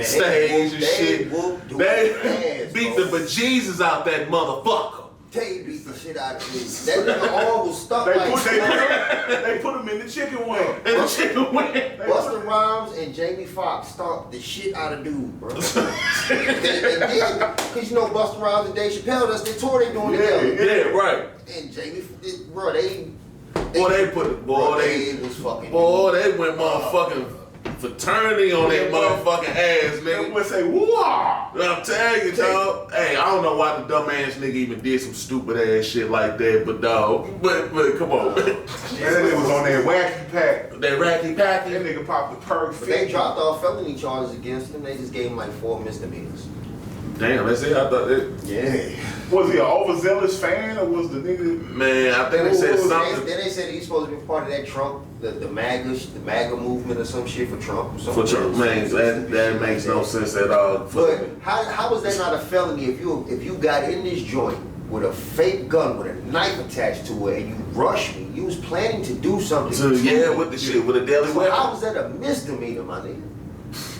stage and shit. They beat the bejesus out that motherfucker. They beat the shit out of me. That nigga arm was stuck They like put him in the chicken wing. And the chicken went. Busta Rhymes and Jamie Foxx stomped the shit out of dude, bro. they did. Cause Busta Rhymes and Dave Chappelle, that's the tour they doing together. Yeah, right. And Jamie, bro, they was fucking. Boy, they went motherfucking fraternity on that motherfucking ass, They nigga. would say, whoa! I'm telling you, dog. Hey, I don't know why the dumb ass nigga even did some stupid ass shit like that, but dog, but come on. That nigga was on that wacky pack. That racky That packy. nigga popped the perk But they 50. dropped all felony charges against him. They just gave him like 4 misdemeanors. Damn, that's it. I thought that. Yeah. Was he an overzealous fan or was the nigga? Man, I think they said something. Then they said he's supposed to be part of that Trump, the MAGA movement or some shit for Trump. For Trump, man, that makes no sense at all. But how is that not a felony if you got in this joint with a fake gun with a knife attached to it and you rushed me? You was planning to do something. So yeah, with the shit, with a deadly So weapon. how was that a misdemeanor, my nigga?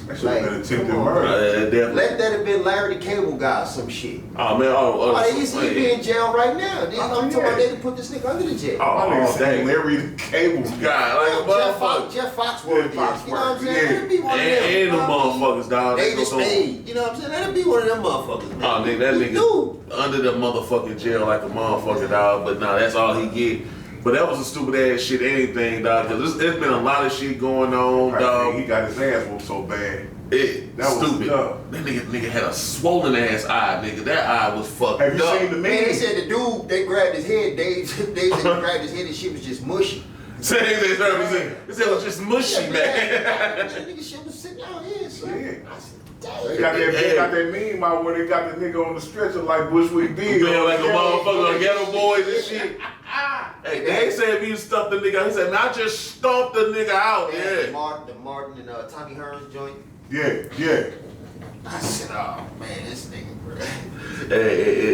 That should have been attempted come on, murder. Definitely. Let that have been Larry the Cable Guy or some shit. Oh man, He's be in jail right now. I'm talking about they put this nigga under the jail. My nigga Oh, said dang. Larry the Cable Guy. God, like a motherfucker. Jeff Foxworthy. Yeah, Foxworthy, You know what I'm saying? yeah. Let it be one of them. And them You know what I mean? motherfuckers, dog. David Spade. You know what I'm saying? Let it be one of them motherfuckers, man. Oh, nigga, that He nigga do. under the motherfucking jail like a motherfucker, dog. But nah, that's all he get. But that was a stupid ass shit, anything, dog. Cause it's been a lot of shit going on, He dog. got his ass whooped so bad. That was stupid. dumb. That nigga had a swollen ass eye, nigga. That eye was fucked Have you up. seen the Man, they meme? said the dude, they grabbed his head. Dave said they grabbed his head and shit was just mushy. They said it was just mushy, man. That nigga shit was sitting out here, son. Yeah. I said, They damn. got that meme out where they got the nigga on the stretcher like Bushwick did. Feel like a Yeah. motherfucker on Ghetto Boys and shit. Hey, they said if you stumped the nigga out. He said, man, I just stomped the nigga out. The Yeah. Martin and Tommy Hearns joint. Yeah. I said, oh man, this nigga, bro. Hey,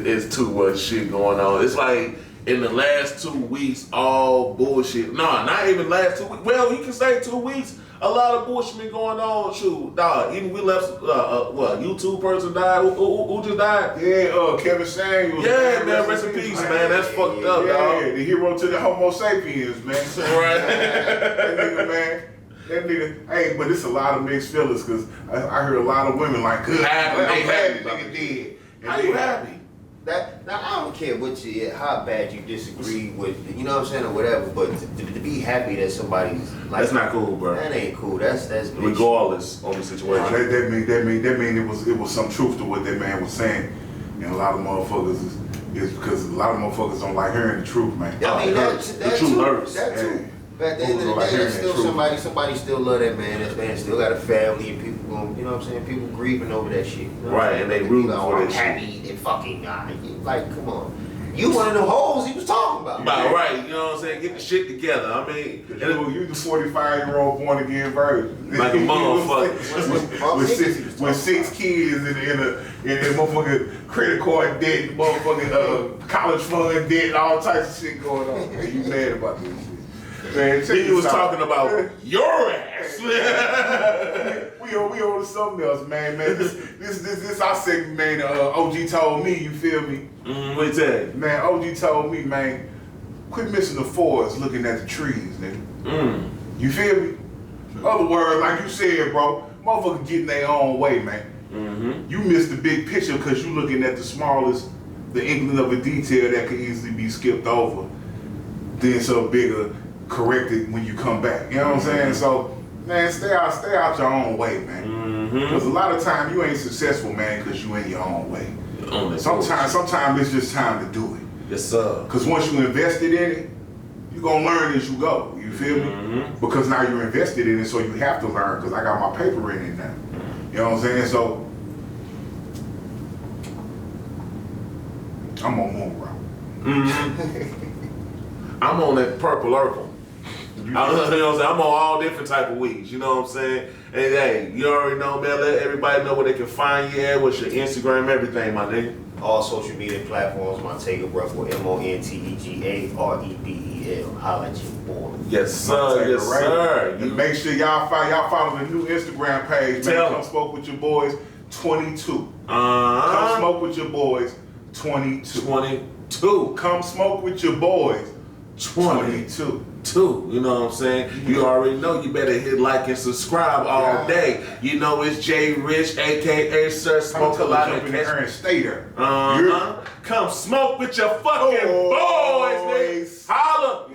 it's too much shit going on. It's like in the last 2 weeks, all bullshit. Nah, not even last 2 weeks. Well, you can say 2 weeks. A lot of bullshit been going on. Shoot, dog. Even we left. What? YouTube person died. Who just died? Yeah, Kevin Samuels. Yeah, man. Rest in peace, man. That's fucked up, Yeah, dog. the hero to the Homo sapiens, man. Right. That nigga, man. That nigga. Hey, but it's a lot of mixed feelings because I heard a lot of women like, good. Happy, I'm they glad happy the nigga dead. And How you then- happy? Now I don't care how bad you disagree with, you know what I'm saying, or whatever. But to be happy that somebody's like, That's not cool, bro. that ain't cool. That's bitch. Regardless on the situation. That mean it was some truth to what that man was saying, and a lot of motherfuckers is because a lot of motherfuckers don't like hearing the truth, man. I mean, it that hurts. too. The truth hurts. That too. Yeah. But at the end of the Like day, hearing there's that still truth. somebody still love that man. That man still got a family and people going, you know what I'm saying? People grieving over that shit. You know what I'm Right, saying? and they People rooting like, for oh, that I'm shit. happy and fucking like, come on. You one of them hoes he was talking about. About right, you know what I'm saying? Get the shit together. I mean, You the 45-year-old born again virgin. Like a motherfucker. with six kids in a motherfucking credit card debt, motherfucking college fund debt, all types of shit going on. Man, you mad about this shit. Man, check he this was out. talking about your ass. we on to something else, man. This our segment, man. OG told me, you feel me? What you tell you? Man, OG told me, man, quit missing the forest looking at the trees, nigga. You feel me? Other words, like you said, bro, motherfuckers getting their own way, man. You miss the big picture because you looking at the smallest, the inkling of a detail that could easily be skipped over. Then some bigger corrected when you come back. You know what I'm saying? So, man, stay out your own way, man. Because a lot of time you ain't successful, man, because you in your own way. Sometimes it's just time to do it. Yes, sir. Because once you invested in it, you're going to learn as you go. You feel me? Because now you're invested in it, so you have to learn because I got my paper in it now. You know what I'm saying? So, I'm on Moon Rock. I'm on that purple Urkel. You know what I'm saying? I'm on all different type of weeds. You know what I'm saying? And hey, you already know, man. Let everybody know where they can find you at. What's your Instagram, everything, my nigga. All social media platforms, Montega Breathwell, Montegarebel. Holla at your boy. Yes, sir. Yes, sir. And make sure y'all follow the new Instagram page, man. Tell 'em. Come Smoke with Your Boys 22. Come Uh-huh. Smoke with Your Boys 22. 22. Come Smoke with Your Boys 22. You know what I'm saying? You already know you better hit like and subscribe all day. You know it's Jay Rich, aka Sir Smoke a lot Jump of in the air and stay there. Come smoke with your fucking boys, nigga. Boys. Holla.